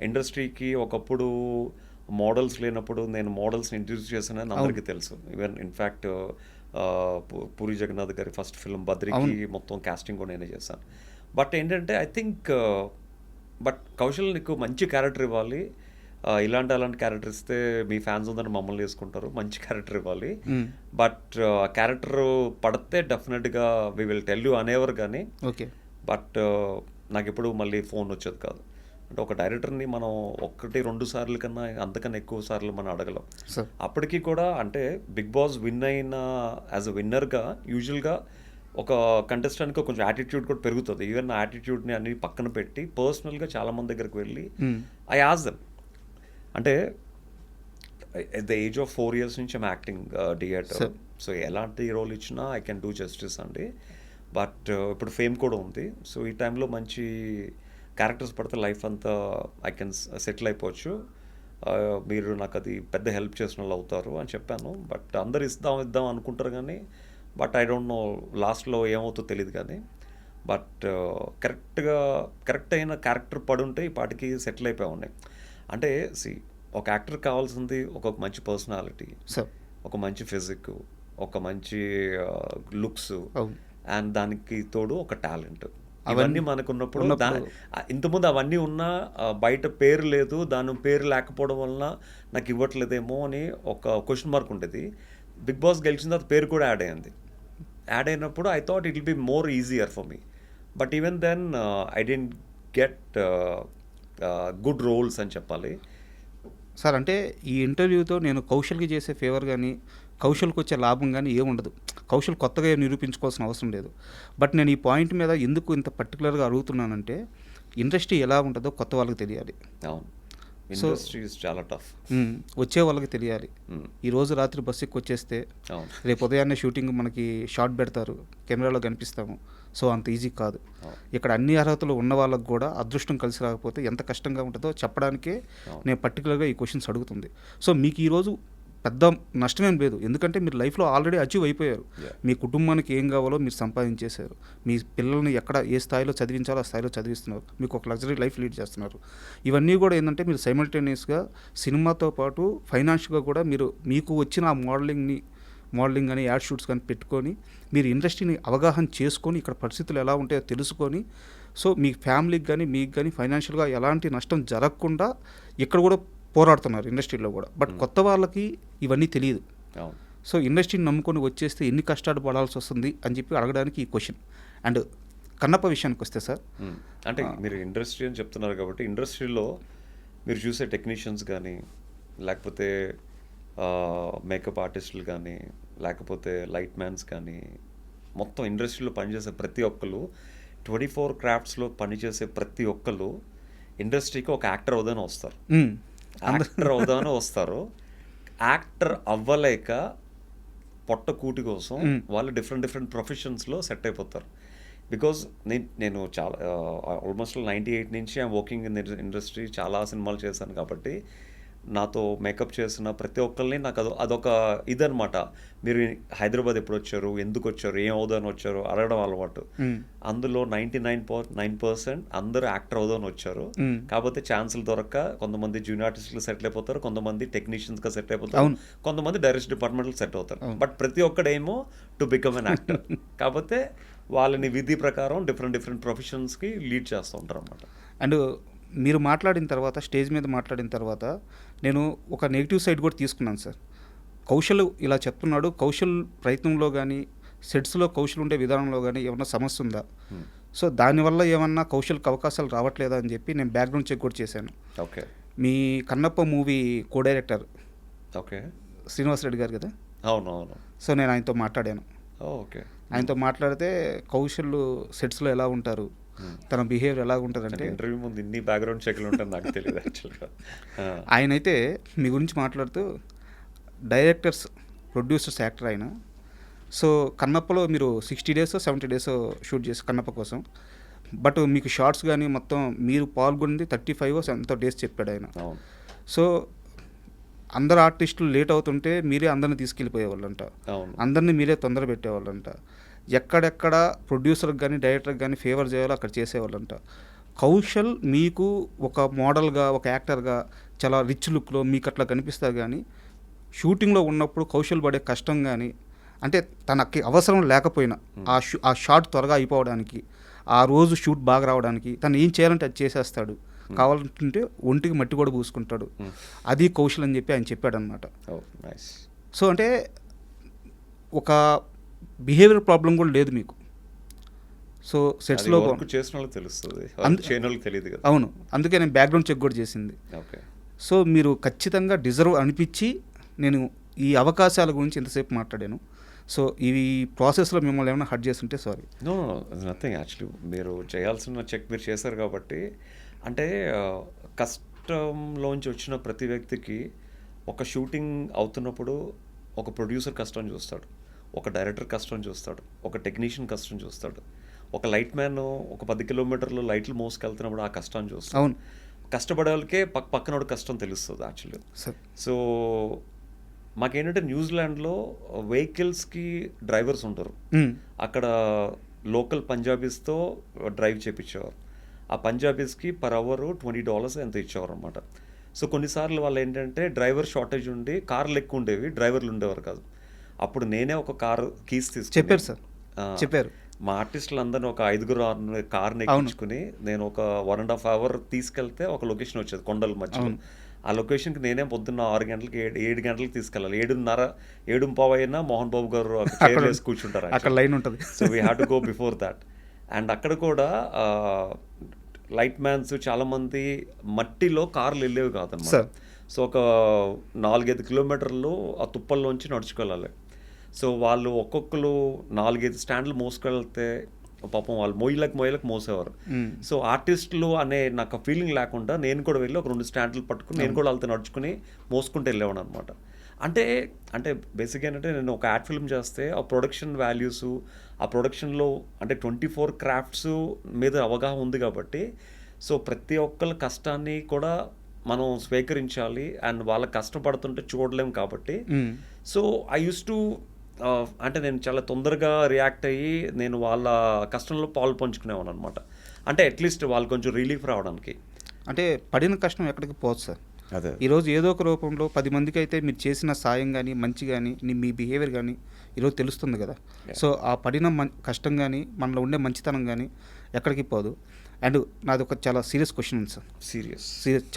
ఇండస్ట్రీకి ఒకప్పుడు మోడల్స్ లేనప్పుడు నేను మోడల్స్ని ఇంట్రడ్యూస్ చేశానని అందరికీ తెలుసు. ఈవెన్ ఇన్ఫ్యాక్ట్ పూరి జగన్నాథ్ గారి ఫస్ట్ ఫిల్మ్ బద్రికి మొత్తం కాస్టింగ్ కూడా నేనే చేశాను. బట్ ఏంటంటే ఐ థింక్ కౌశల్ నీకు మంచి క్యారెక్టర్ ఇవ్వాలి, అలాంటి క్యారెక్టర్ ఇస్తే మీ ఫ్యాన్స్ ఉందని మమ్మల్ని వేసుకుంటారు, మంచి క్యారెక్టర్ ఇవ్వాలి, బట్ క్యారెక్టర్ పడితే డెఫినెట్గా వి విల్ టెల్ యూ అనేవారు. కానీ బట్ నాకు ఎప్పుడు మళ్ళీ ఫోన్ వచ్చేది కాదు. అంటే ఒక డైరెక్టర్ని మనం 1-2 సార్లు కన్నా అంతకన్నా ఎక్కువ సార్లు మనం అడగలం. అప్పటికి కూడా అంటే బిగ్ బాస్ విన్ అయిన యాజ్ అ విన్నర్గా యూజువల్గా ఒక కంటెస్టెంట్కి కొంచెం యాటిట్యూడ్ కూడా పెరుగుతుంది. ఈవెన్ నా యాటిట్యూడ్ని అన్ని పక్కన పెట్టి పర్సనల్గా చాలామంది దగ్గరికి వెళ్ళి ఐ ఆస్క్ దెమ్. అంటే at the age of 4 years నుంచి ఐమ్ యాక్టింగ్ థియేటర్. సో ఎలాంటి రోల్ ఇచ్చినా ఐ కెన్ డూ జస్టిస్ అండి. బట్ ఇప్పుడు ఫేమ్ కూడా ఉంది. సో ఈ టైంలో మంచి క్యారెక్టర్స్ పడితే లైఫ్ అంతా ఐ కెన్ సెటిల్ అయిపోవచ్చు. మీరు నాకు అది పెద్ద హెల్ప్ చేసిన వాళ్ళు అవుతారు అని చెప్పాను. బట్ అందరు ఇద్దాం అనుకుంటారు కానీ బట్ ఐ డోంట్ నో లాస్ట్లో ఏమవుతుందో తెలియదు. కానీ బట్ కరెక్ట్ అయిన క్యారెక్టర్ పడుంటే ఈ పాటికి సెటిల్ అయిపోయి ఉన్నాయి. అంటే ఒక యాక్టర్ కావాల్సింది ఒక మంచి పర్సనాలిటీ, ఒక మంచి ఫిజిక్, ఒక మంచి లుక్స్, అండ్ దానికి తోడు ఒక టాలెంట్. అవన్నీ మనకున్నప్పుడు ఇంతకుముందు అవన్నీ ఉన్నా బయట పేరు లేదు, దాని పేరు లేకపోవడం వలన నాకు ఇవ్వట్లేదేమో అని ఒక క్వశ్చన్ మార్క్ ఉండేది. బిగ్ బాస్ గెలిచిన తర్వాత పేరు కూడా యాడ్ అయినప్పుడు I thought it will be more easier for me. But even then I didn't get good roles అని చెప్పాలి సార్. అంటే ఈ ఇంటర్వ్యూతో నేను కౌశల్కి చేసే ఫేవర్ కానీ కౌశల్కి వచ్చే లాభం కానీ ఏముండదు. కౌశల్ కొత్తగా నిరూపించుకోవాల్సిన అవసరం లేదు. బట్ నేను ఈ పాయింట్ మీద ఎందుకు ఇంత పర్టికులర్గా అడుగుతున్నానంటే ఇండస్ట్రీ ఎలా ఉంటుందో కొత్త వాళ్ళకి తెలియాలి. అవును, ఇండస్ట్రీ చాలా టఫ్. వచ్చే వాళ్ళకి తెలియాలి. ఈరోజు రాత్రి బస్సు ఎక్కి వచ్చేస్తే రేపు ఉదయాన్నే షూటింగ్ మనకి షాట్ పెడతారు, కెమెరాలో కనిపిస్తాము. సో అంత ఈజీ కాదు. ఇక్కడ అన్ని అర్హతలు ఉన్న వాళ్ళకు కూడా అదృష్టం కలిసి రాకపోతే ఎంత కష్టంగా ఉంటుందో చెప్పడానికే నేను పర్టికులర్గా ఈ క్వశ్చన్స్ అడుగుతుంది. సో మీకు ఈరోజు పెద్ద నష్టమేం లేదు, ఎందుకంటే మీరు లైఫ్లో ఆల్రెడీ అచీవ్ అయిపోయారు. మీ కుటుంబానికి ఏం కావాలో మీరు సంపాదించేశారు. మీ పిల్లల్ని ఎక్కడ ఏ స్థాయిలో చదివించాలో ఆ స్థాయిలో చదివిస్తున్నారు. మీకు ఒక లగ్జరీ లైఫ్ లీడ్ చేస్తున్నారు. ఇవన్నీ కూడా ఏంటంటే మీరు సైమల్టేనియస్గా సినిమాతో పాటు ఫైనాన్షియల్గా కూడా మీకు వచ్చిన ఆ మోడలింగ్ కానీ యాడ్ షూట్స్ కానీ పెట్టుకొని మీరు ఇండస్ట్రీని అవగాహన చేసుకొని ఇక్కడ పరిస్థితులు ఎలా ఉంటాయో తెలుసుకొని సో మీ ఫ్యామిలీకి కానీ మీకు కానీ ఫైనాన్షియల్గా ఎలాంటి నష్టం జరగకుండా ఇక్కడ కూడా పోరాడుతున్నారు ఇండస్ట్రీలో కూడా. బట్ కొత్త వాళ్ళకి ఇవన్నీ తెలియదు. సో ఇండస్ట్రీని నమ్ముకొని వచ్చేస్తే ఎన్ని కష్టాలు పడాల్సి వస్తుంది అని చెప్పి అడగడానికి ఈ క్వశ్చన్. అండ్ కన్నప్ప విషయానికి వస్తే సార్, అంటే మీరు ఇండస్ట్రీ అని చెప్తున్నారు కాబట్టి ఇండస్ట్రీలో మీరు చూసే టెక్నీషియన్స్ కానీ లేకపోతే మేకప్ ఆర్టిస్టులు కానీ లేకపోతే లైట్ మ్యాన్స్ కానీ మొత్తం ఇండస్ట్రీలో పనిచేసే ప్రతి ఒక్కరు 24 క్రాఫ్ట్స్లో పనిచేసే ప్రతి ఒక్కరు ఇండస్ట్రీకి ఒక యాక్టర్ అవుదానే వస్తారు. యాక్టర్ అవ్వలేక పొట్ట కూటి కోసం వాళ్ళు డిఫరెంట్ ప్రొఫెషన్స్లో సెట్ అయిపోతారు. బికాజ్ నేను చాలా ఆల్మోస్ట్ 98 నుంచి ఐఎమ్ వర్కింగ్ ఇన్ ఇండస్ట్రీ, చాలా సినిమాలు చేశాను కాబట్టి నాతో మేకప్ చేసిన ప్రతి ఒక్కరిని నాకు అదొక ఇదనమాట. మీరు హైదరాబాద్ ఎప్పుడు వచ్చారు, ఎందుకు వచ్చారు, ఏం అవుదాని వచ్చారు అడగడం అలవాటు. అందులో 99.9% అందరూ యాక్టర్ అవుదాని వచ్చారు. కాకపోతే ఛాన్సులు దొరక్క కొంతమంది జూనియర్ ఆర్టిస్టులు సెటిల్ అయిపోతారు, కొంతమంది టెక్నీషియన్స్గా సెట్ అయిపోతారు, కొంతమంది డైరెక్షన్ డిపార్ట్మెంట్లో సెట్ అవుతారు. బట్ ప్రతి ఒక్కడేమో టు బికమ్ అన్ యాక్టర్. కాకపోతే వాళ్ళని విధి ప్రకారం డిఫరెంట్ ప్రొఫెషన్స్కి లీడ్ చేస్తూ ఉంటారు అన్నమాట. అండ్ మీరు మాట్లాడిన తర్వాత, స్టేజ్ మీద మాట్లాడిన తర్వాత నేను ఒక నెగిటివ్ సైడ్ కూడా తీసుకున్నాను సార్. కౌశల్ ఇలా చెప్తున్నాడు, కౌశల్ ప్రయత్నంలో కానీ సెట్స్లో కౌశల్ ఉండే విధానంలో కానీ ఏమన్నా సమస్య ఉందా, సో దానివల్ల ఏమన్నా కౌశల్కి అవకాశాలు రావట్లేదా అని చెప్పి నేను బ్యాక్గ్రౌండ్ చెక్ కూడా చేశాను. ఓకే, మీ Kannappa movie co director okay Srinivas Reddy garu కదా. అవునవును. సో నేను ఆయనతో మాట్లాడాను. ఓకే, ఆయనతో మాట్లాడితే కౌశల్ సెట్స్లో ఎలా ఉంటారు, తన బిహేవియర్ ఎలా ఉంటుందంటే, ఇంటర్వ్యూ ముందు ఇన్ని బ్యాక్గ్రౌండ్ చెక్లు ఉంటుంది నాకు తెలియదు యాక్చువల్గా. ఆయనైతే మీ గురించి మాట్లాడుతూ డైరెక్టర్స్, ప్రొడ్యూసర్స్, యాక్టర్ ఆయన. సో కన్నప్పలో మీరు 60 days 70 days షూట్ చేసి కన్నప్ప కోసం బట్ మీకు షార్ట్స్ కానీ మొత్తం మీరు పాల్గొన్నది 35 ఎంతో డేస్ చెప్పాడు ఆయన. అవును. సో అందరు ఆర్టిస్టులు లేట్ అవుతుంటే మీరే అందరిని తీసుకెళ్ళిపోయేవాళ్ళంట, అవును. అందరినీ మీరే తొందర పెట్టేవాళ్ళంట, ఎక్కడెక్కడ ప్రొడ్యూసర్కి కానీ డైరెక్టర్కి కానీ ఫేవర్ చేయాలో అక్కడ చేసేవాళ్ళంట. కౌశల్ మీకు ఒక మోడల్గా, ఒక యాక్టర్గా చాలా రిచ్ లుక్లో మీకు అట్లా కనిపిస్తారు, కానీ షూటింగ్లో ఉన్నప్పుడు కౌశల్ పడే కష్టం కానీ, అంటే తనకి అవసరం లేకపోయినా ఆ షాట్ త్వరగా అయిపోవడానికి, ఆ రోజు షూట్ బాగా రావడానికి తను ఏం చేయాలంటే అది చేసేస్తాడు. కావాలంటే ఒంటికి మట్టి కూడా పూసుకుంటాడు. అది కౌశల్ అని చెప్పి ఆయన చెప్పాడనమాట. సో అంటే ఒక బిహేవియర్ ప్రాబ్లం కూడా లేదు మీకు. సో సెట్స్లో చేసిన వాళ్ళకి తెలుస్తుంది, తెలియదు కదా. అవును, అందుకే నేను బ్యాక్గ్రౌండ్ చెక్ కూడా చేసింది. సో మీరు ఖచ్చితంగా డిజర్వ్ అనిపించి నేను ఈ అవకాశాల గురించి ఇంతసేపు మాట్లాడాను. సో ఈ ప్రాసెస్లో మిమ్మల్ని ఏమైనా హర్ట్ చేస్తుంటే సారీ. No nothing. యాక్చువల్లీ మీరు చేయాల్సిన చెక్ మీరు చేశారు కాబట్టి, అంటే కష్టంలోంచి వచ్చిన ప్రతి వ్యక్తికి ఒక షూటింగ్ అవుతున్నప్పుడు ఒక ప్రొడ్యూసర్ కష్టం చూస్తాడు, ఒక డైరెక్టర్ కష్టం చూస్తాడు, ఒక టెక్నీషియన్ కష్టం చూస్తాడు, ఒక లైట్ మ్యాన్ ఒక 10 కిలోమీటర్లు లైట్లు మోసుకెళ్తున్నప్పుడు ఆ కష్టాన్ని చూస్తాడు. అవును, కష్టపడే వాళ్ళకే పక్కనోడు కష్టం తెలుస్తుంది యాక్చువల్లీ. సో మాకేంటంటే న్యూజిలాండ్లో వెహికల్స్కి డ్రైవర్స్ ఉంటారు. అక్కడ లోకల్ పంజాబీస్తో డ్రైవ్ చేయించేవారు. ఆ పంజాబీస్కి పర్ అవర్ $20 ఎంత ఇచ్చేవారు అనమాట. సో కొన్నిసార్లు వాళ్ళు ఏంటంటే డ్రైవర్ షార్టేజ్ ఉండి కార్లు ఎక్కువ ఉండేవి, డ్రైవర్లు ఉండేవారు కాదు. అప్పుడు నేనే ఒక కార్ కీస్ తీసుకుని చెప్పారు సార్, చెప్పారు. మా ఆర్టిస్టులు అందరినీ ఒక 5 కార్ని ఎక్కించుకుని నేను ఒక 1.5 అవర్ తీసుకెళ్తే ఒక లొకేషన్ వచ్చేది కొండల మధ్యలో. ఆ లొకేషన్కి నేనే పొద్దున్న 6 గంటలకి 7 గంటలకి తీసుకెళ్ళాలి. 7:30 అయినా మోహన్ బాబు గారు చైర్ వేసి కూర్చుంటారు, అక్కడ లైన్ ఉంటుంది. So we have to go before that. And అక్కడ కూడా లైట్ మ్యాన్స్ చాలామంది మట్టిలో కార్లు వెళ్ళేవి కాదన్నమాట. సో ఒక 4-5 కిలోమీటర్లు ఆ తుప్పల్లోంచి నడుచుకెళ్ళాలి. సో వాళ్ళు ఒక్కొక్కరు 4-5 స్టాండ్లు మోసుకెళ్తే పాపం వాళ్ళు మొయ్యలకు మోసేవారు. సో ఆర్టిస్టులు అనే నాకు ఫీలింగ్ లేకుండా నేను కూడా వెళ్ళి ఒక 2 స్టాండ్లు పట్టుకుని నేను కూడా వాళ్ళతో నడుచుకుని మోసుకుంటూ వెళ్ళేవాడు అనమాట. అంటే బేసిక్గా ఏంటంటే నేను ఒక యాడ్ ఫిల్మ్ చేస్తే ఆ ప్రొడక్షన్ వాల్యూస్, ఆ ప్రొడక్షన్లో అంటే 24 క్రాఫ్ట్స్ మీద అవగాహన ఉంది కాబట్టి, సో ప్రతి ఒక్కళ్ళ కష్టాన్ని కూడా మనం స్వీకరించాలి అండ్ వాళ్ళ కష్టపడుతుంటే చూడలేం కాబట్టి. సో ఐ యూస్ టు అంటే నేను చాలా తొందరగా రియాక్ట్ అయ్యి నేను వాళ్ళ కష్టంలో పాలు పంచుకునేవాను అనమాట. అంటే అట్లీస్ట్ వాళ్ళు కొంచెం రిలీఫ్ రావడానికి. అంటే పడిన కష్టం ఎక్కడికి పోదు సార్. అదే ఈరోజు ఏదో ఒక రూపంలో 10 మందికి అయితే మీరు చేసిన సాయం కానీ, మంచి కానీ, మీ బిహేవియర్ కానీ ఈరోజు తెలుస్తుంది కదా. సో ఆ పడిన కష్టం కానీ, మనలో ఉండే మంచితనం కానీ ఎక్కడికి పోదు. అండ్ నాది ఒక చాలా సీరియస్ క్వశ్చన్ ఉంది సార్.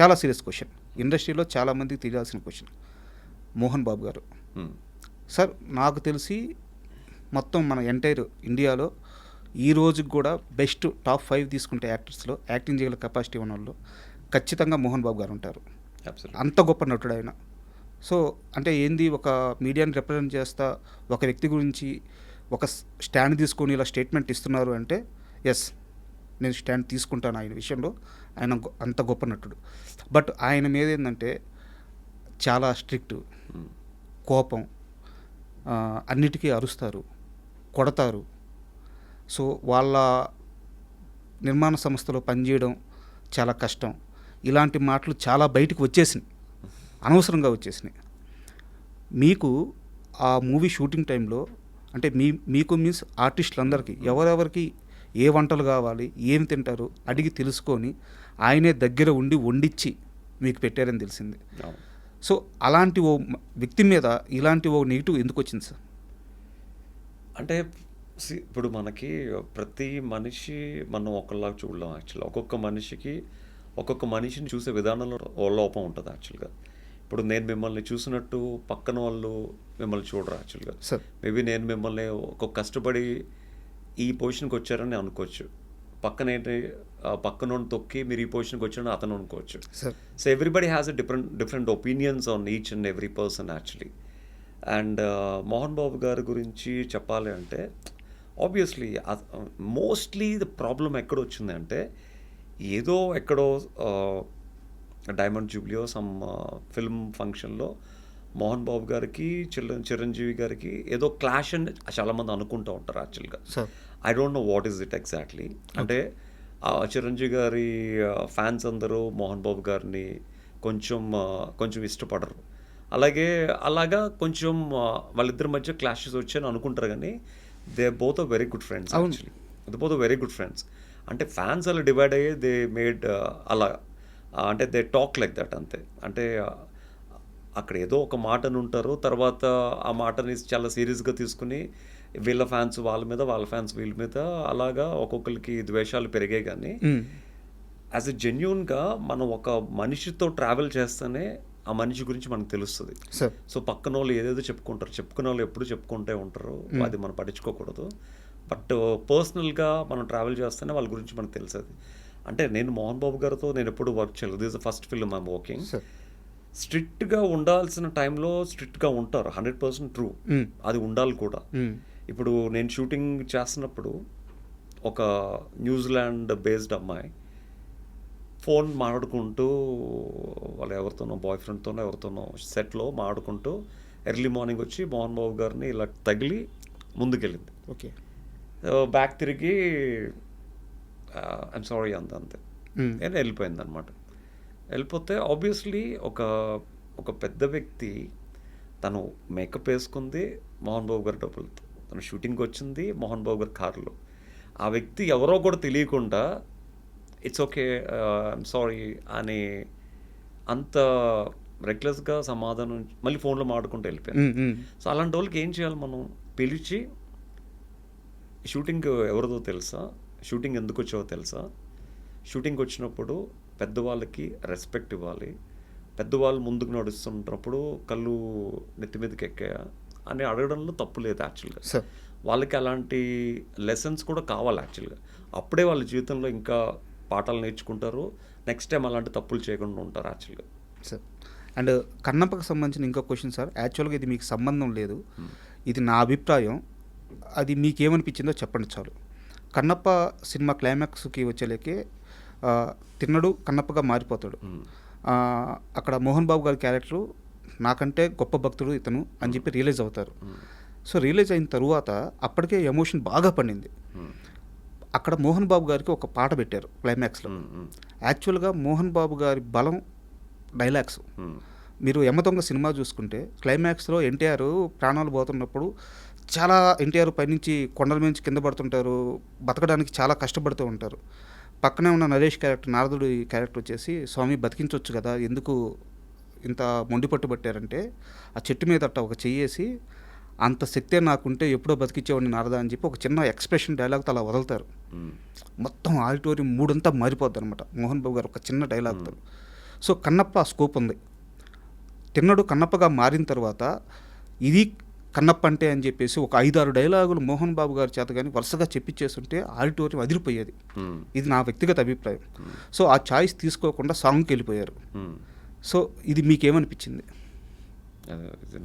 చాలా సీరియస్ క్వశ్చన్, ఇండస్ట్రీలో చాలామందికి తెలియాల్సిన క్వశ్చన్. మోహన్ బాబు గారు సార్, నాకు తెలిసి మొత్తం మన ఎంటైర్ ఇండియాలో ఈ రోజుకి కూడా బెస్ట్ టాప్ 5 తీసుకుంటే యాక్టర్స్లో యాక్టింగ్ చేయగల కెపాసిటీ ఉన్న వాళ్ళు ఖచ్చితంగా మోహన్ బాబు గారు ఉంటారు. అంత గొప్ప నటుడు ఆయన. సో అంటే ఏంది, ఒక మీడియాని రిప్రజెంట్ చేస్తా ఒక వ్యక్తి గురించి ఒక స్టాండ్ తీసుకొని ఇలా స్టేట్మెంట్ ఇస్తున్నారు అంటే ఎస్, నేను స్టాండ్ తీసుకుంటాను ఆయన విషయంలో. ఆయన అంత గొప్ప నటుడు. బట్ ఆయన మీద ఏంటంటే చాలా స్ట్రిక్ట్, కోపం, అన్నిటికీ అరుస్తారు, కొడతారు. సో వాళ్ళ నిర్మాణ సంస్థలో పనిచేయడం చాలా కష్టం. ఇలాంటి మాటలు చాలా బయటకు వచ్చేసినాయి, అనవసరంగా వచ్చేసినాయి. మీకు ఆ మూవీ షూటింగ్ టైంలో అంటే మీకు మీన్స్ ఆర్టిస్టులందరికీ ఎవరెవరికి ఏ వంటలు కావాలి, ఏం తింటారు అడిగి తెలుసుకొని ఆయనే దగ్గర ఉండి వండించి మీకు పెట్టారని తెలిసింది. సో అలాంటి ఓ వ్యక్తి మీద ఇలాంటి ఓ నెగిటివ్ ఎందుకు వచ్చింది సార్? అంటే ఇప్పుడు మనకి ప్రతి మనిషి మనం ఒకలాగా చూడలేం యాక్చువల్గా. ఒక్కొక్క మనిషిని చూసే విధానంలో లోపం ఉంటుంది యాక్చువల్గా. ఇప్పుడు నేను మిమ్మల్ని చూసినట్టు పక్కన వాళ్ళు మిమ్మల్ని చూడరు యాక్చువల్గా. మేబీ నేను మిమ్మల్ని ఒక కష్టపడి ఈ పొజిషన్కి వచ్చారని అనుకోవచ్చు, పక్కన తొక్కి మీరు ఈ పొజిషన్కి వచ్చారని అతను అనుకోవచ్చు. So everybody has a different opinions on each and every person actually. And Mohan Babu గారి గురించి చెప్పాలి అంటే ఆబ్వియస్లీ మోస్ట్లీ ద ప్రాబ్లం ఎక్కడ వచ్చింది అంటే, ఎక్కడో డైమండ్ జూబ్లీయో సమ్ ఫిల్మ్ ఫంక్షన్లో మోహన్ బాబు గారికి చిరంజీవి గారికి ఏదో క్లాష్ అని చాలామంది అనుకుంటూ ఉంటారు యాక్చువల్గా. I don't know what is it exactly. అంటే చిరంజీవి గారి ఫ్యాన్స్ అందరూ మోహన్ బాబు గారిని కొంచెం ఇష్టపడరు. అలాగా కొంచెం వాళ్ళిద్దరి మధ్య క్లాషెస్ వచ్చాయని అనుకుంటారు, కానీ they both are very good friends. Actually they both are very good friends. అంటే ఫ్యాన్స్ అలా డివైడ్ అయ్యి దే మేడ్ అలా, అంటే దే టాక్ లైక్ దట్ అంతే. అంటే అక్కడ ఏదో ఒక మాటను ఉంటారు, తర్వాత ఆ మాటని చాలా సీరియస్గా తీసుకుని వీళ్ళ ఫ్యాన్స్ వాళ్ళ మీద, వాళ్ళ ఫ్యాన్స్ వీళ్ళ మీద, అలాగా ఒక్కొక్కరికి ద్వేషాలు పెరిగాయి. కానీ యాజ్ ఎ జెన్యూన్గా మనం ఒక మనిషితో ట్రావెల్ చేస్తేనే ఆ మనిషి గురించి మనకు తెలుస్తుంది. సో పక్కన వాళ్ళు ఏదేదో చెప్పుకునే వాళ్ళు ఎప్పుడు చెప్పుకుంటే ఉంటారు, అది మనం పట్టించుకోకూడదు. బట్ పర్సనల్గా మనం ట్రావెల్ చేస్తేనే వాళ్ళ గురించి మనకు తెలుస్తుంది. అంటే నేను మోహన్ బాబు గారితో నేను ఎప్పుడు వర్క్ చేయలేదు. This the first film I'm working. స్ట్రిక్ట్గా ఉండాల్సిన టైంలో స్ట్రిక్ట్గా ఉంటారు, 100% ట్రూ. అది ఉండాలి కూడా. ఇప్పుడు నేను షూటింగ్ చేస్తున్నప్పుడు ఒక న్యూజిలాండ్ బేస్డ్ అమ్మాయి ఫోన్ మాట్లాడుకుంటూ వాళ్ళు ఎవరితోనో బాయ్ ఫ్రెండ్తోనో ఎవరితోనో సెట్లో మాట్లాడుకుంటూ ఎర్లీ మార్నింగ్ వచ్చి మోహన్ బాబు గారిని ఇలా తగిలి ముందుకెళ్ళింది. ఓకే, బ్యాక్ తిరిగి ఐమ్ సారీ అంతే నేను వెళ్ళిపోయింది అనమాట. వెళ్ళిపోతే ఆబ్వియస్లీ ఒక పెద్ద వ్యక్తి, తను మేకప్ వేసుకుంది మోహన్ బాబు గారి డబ్బులతో, తను షూటింగ్కి వచ్చింది మోహన్ బాబు గారి కారులో. ఆ వ్యక్తి ఎవరో కూడా తెలియకుండా ఇట్స్ ఓకే ఐమ్ సారీ అని అంత రెక్లెస్గా సమాధానం మళ్ళీ ఫోన్లో మాట్లాడుకుంటూ వెళ్ళిపోయాను. సో అలాంటి వాళ్ళకి ఏం చేయాలి, మనం పిలిచి షూటింగ్ ఎవరిదో తెలుసా, షూటింగ్ ఎందుకు వచ్చావో తెలుసా, షూటింగ్ వచ్చినప్పుడు పెద్దవాళ్ళకి రెస్పెక్ట్ ఇవ్వాలి, పెద్దవాళ్ళు ముందుకు నడుస్తున్నప్పుడు కళ్ళు నెత్తి మీదకి ఎక్కాయా అని అడగడంలో తప్పు లేదు యాక్చువల్గా. వాళ్ళకి అలాంటి లెసన్స్ కూడా కావాలి యాక్చువల్గా. అప్పుడే వాళ్ళ జీవితంలో ఇంకా పాఠాలు నేర్చుకుంటారు, నెక్స్ట్ టైం అలాంటి తప్పులు చేయకుండా ఉంటారు యాక్చువల్గా. సార్, అండ్ కన్నప్పకు సంబంధించిన ఇంకో క్వశ్చన్ సార్. యాక్చువల్గా ఇది మీకు సంబంధం లేదు, ఇది నా అభిప్రాయం, అది మీకేమనిపించిందో చెప్పండి చాలు. కన్నప్ప సినిమా క్లైమాక్స్కి వచ్చేలేకే తిన్నడు కన్నప్పగా మారిపోతాడు. అక్కడ మోహన్ బాబు గారి క్యారెక్టరు నాకంటే గొప్ప భక్తుడు ఇతను అని చెప్పి రియలైజ్ అవుతారు. సో రియలైజ్ అయిన తరువాత అప్పటికే ఎమోషన్ బాగా పండింది. అక్కడ మోహన్ బాబు గారికి ఒక పాట పెట్టారు క్లైమాక్స్లో. యాక్చువల్గా మోహన్ బాబు గారి బలం డైలాగ్స్. మీరు యమదొంగ సినిమా చూసుకుంటే క్లైమాక్స్లో ఎన్టీఆర్ ప్రాణాలు పోతున్నప్పుడు చాలా ఎన్టీఆర్ పైనుంచి కొండల నుంచి కింద పడుతుంటారు, బతకడానికి చాలా కష్టపడుతూ ఉంటారు. పక్కనే ఉన్న నరేష్ క్యారెక్టర్, నారదుడి క్యారెక్టర్ వచ్చేసి స్వామి బతికించవచ్చు కదా, ఎందుకు ఇంత మొండి పట్టుబట్టారంటే ఆ చెట్టు మీద అట్ట ఒక చెయ్యేసి అంత శక్తే నాకుంటే ఎప్పుడో బతికించేవాడిని నారదా అని చెప్పి ఒక చిన్న ఎక్స్ప్రెషన్ డైలాగ్తో అలా వదులుతారు. మొత్తం ఆడిటోరియం మూడంతా మారిపోద్ది అనమాట మోహన్ బాబు గారు ఒక చిన్న డైలాగ్తో. సో కన్నప్ప స్కోప్ ఉంది. తిన్నడు కన్నప్పగా మారిన తర్వాత ఇది కన్నప్ప అంటే అని చెప్పేసి ఒక 5-6 డైలాగులు మోహన్ బాబు గారి చేత కానీ వరుసగా చెప్పించేస్తుంటే ఆడిటోరియం అదిరిపోయేది. ఇది నా వ్యక్తిగత అభిప్రాయం. సో ఆ చాయిస్ తీసుకోకుండా సాంగ్కి వెళ్ళిపోయారు. సో ఇది మీకేమనిపించింది?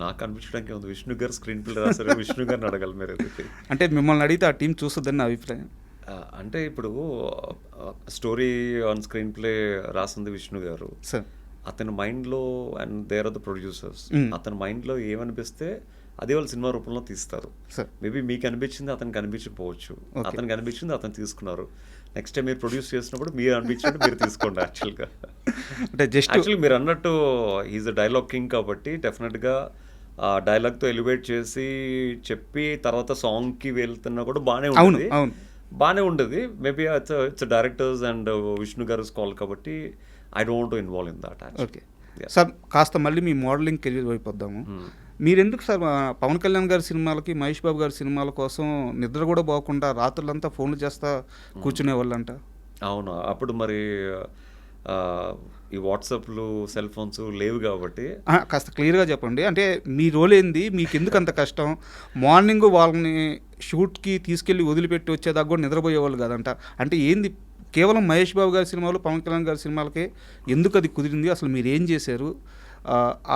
నాకు అనిపించడానికి ఉంది, విష్ణు గారు స్క్రీన్ ప్లే రాశారు, విష్ణు గారిని అడగాలి మీరు. అంటే మిమ్మల్ని అడిగితే ఆ టీం చూస్తుందని నా అభిప్రాయం. అంటే ఇప్పుడు స్టోరీ ఆన్ స్క్రీన్ ప్లే రాసింది విష్ణు గారు. సార్, అతని మైండ్లో, and there are the producers, అతని మైండ్లో ఏమనిపిస్తే అదే వాళ్ళు సినిమా రూపంలో తీస్తారు. మేబీ మీకు అనిపించింది అతనికి అనిపించకపోవచ్చు, అతనికి అనిపించింది అతను తీసుకున్నారు. నెక్స్ట్ టైం మీరు ప్రొడ్యూస్ చేసినప్పుడు మీరు అనిపించినట్టు మీరు తీసుకోండి. యాక్చువల్గా అంటే జస్ట్ యాక్చువల్లీ మీరు అన్నట్టు ఈజ్ అ డైలాగ్ కింగ్ కాబట్టి డెఫినెట్గా డైలాగ్తో ఎలివేట్ చేసి చెప్పి తర్వాత సాంగ్కి వెళ్తున్నా కూడా బాగానే ఉండేది. Maybe it's directors and Vishnu గారు కాల్ కాబట్టి I don't want to involve in that. Okay sir, కాస్త మళ్ళీ మీ మోడలింగ్ కెరీర్ వైపు వద్దాము. మీరెందుకు సార్ పవన్ కళ్యాణ్ గారి సినిమాలకి, మహేష్ బాబు గారి సినిమాల కోసం నిద్ర కూడా పోకుండా రాత్రులంతా ఫోన్లు చేస్తా కూర్చునే వాళ్ళంట? అవును, అప్పుడు మరి ఈ వాట్సాప్లు, సెల్ ఫోన్స్ లేవు కాబట్టి. కాస్త క్లియర్గా చెప్పండి, అంటే మీ రోల్ ఏంది, మీకు ఎందుకు అంత కష్టం? మార్నింగ్ వాళ్ళని షూట్కి తీసుకెళ్ళి వదిలిపెట్టి వచ్చేదాకా కూడా నిద్రపోయేవాళ్ళు కాదంట. అంటే ఏంది, కేవలం మహేష్ బాబు గారి సినిమాలు, పవన్ కళ్యాణ్ గారి సినిమాలకే ఎందుకు అది కుదిరింది? అసలు మీరు ఏం చేశారు?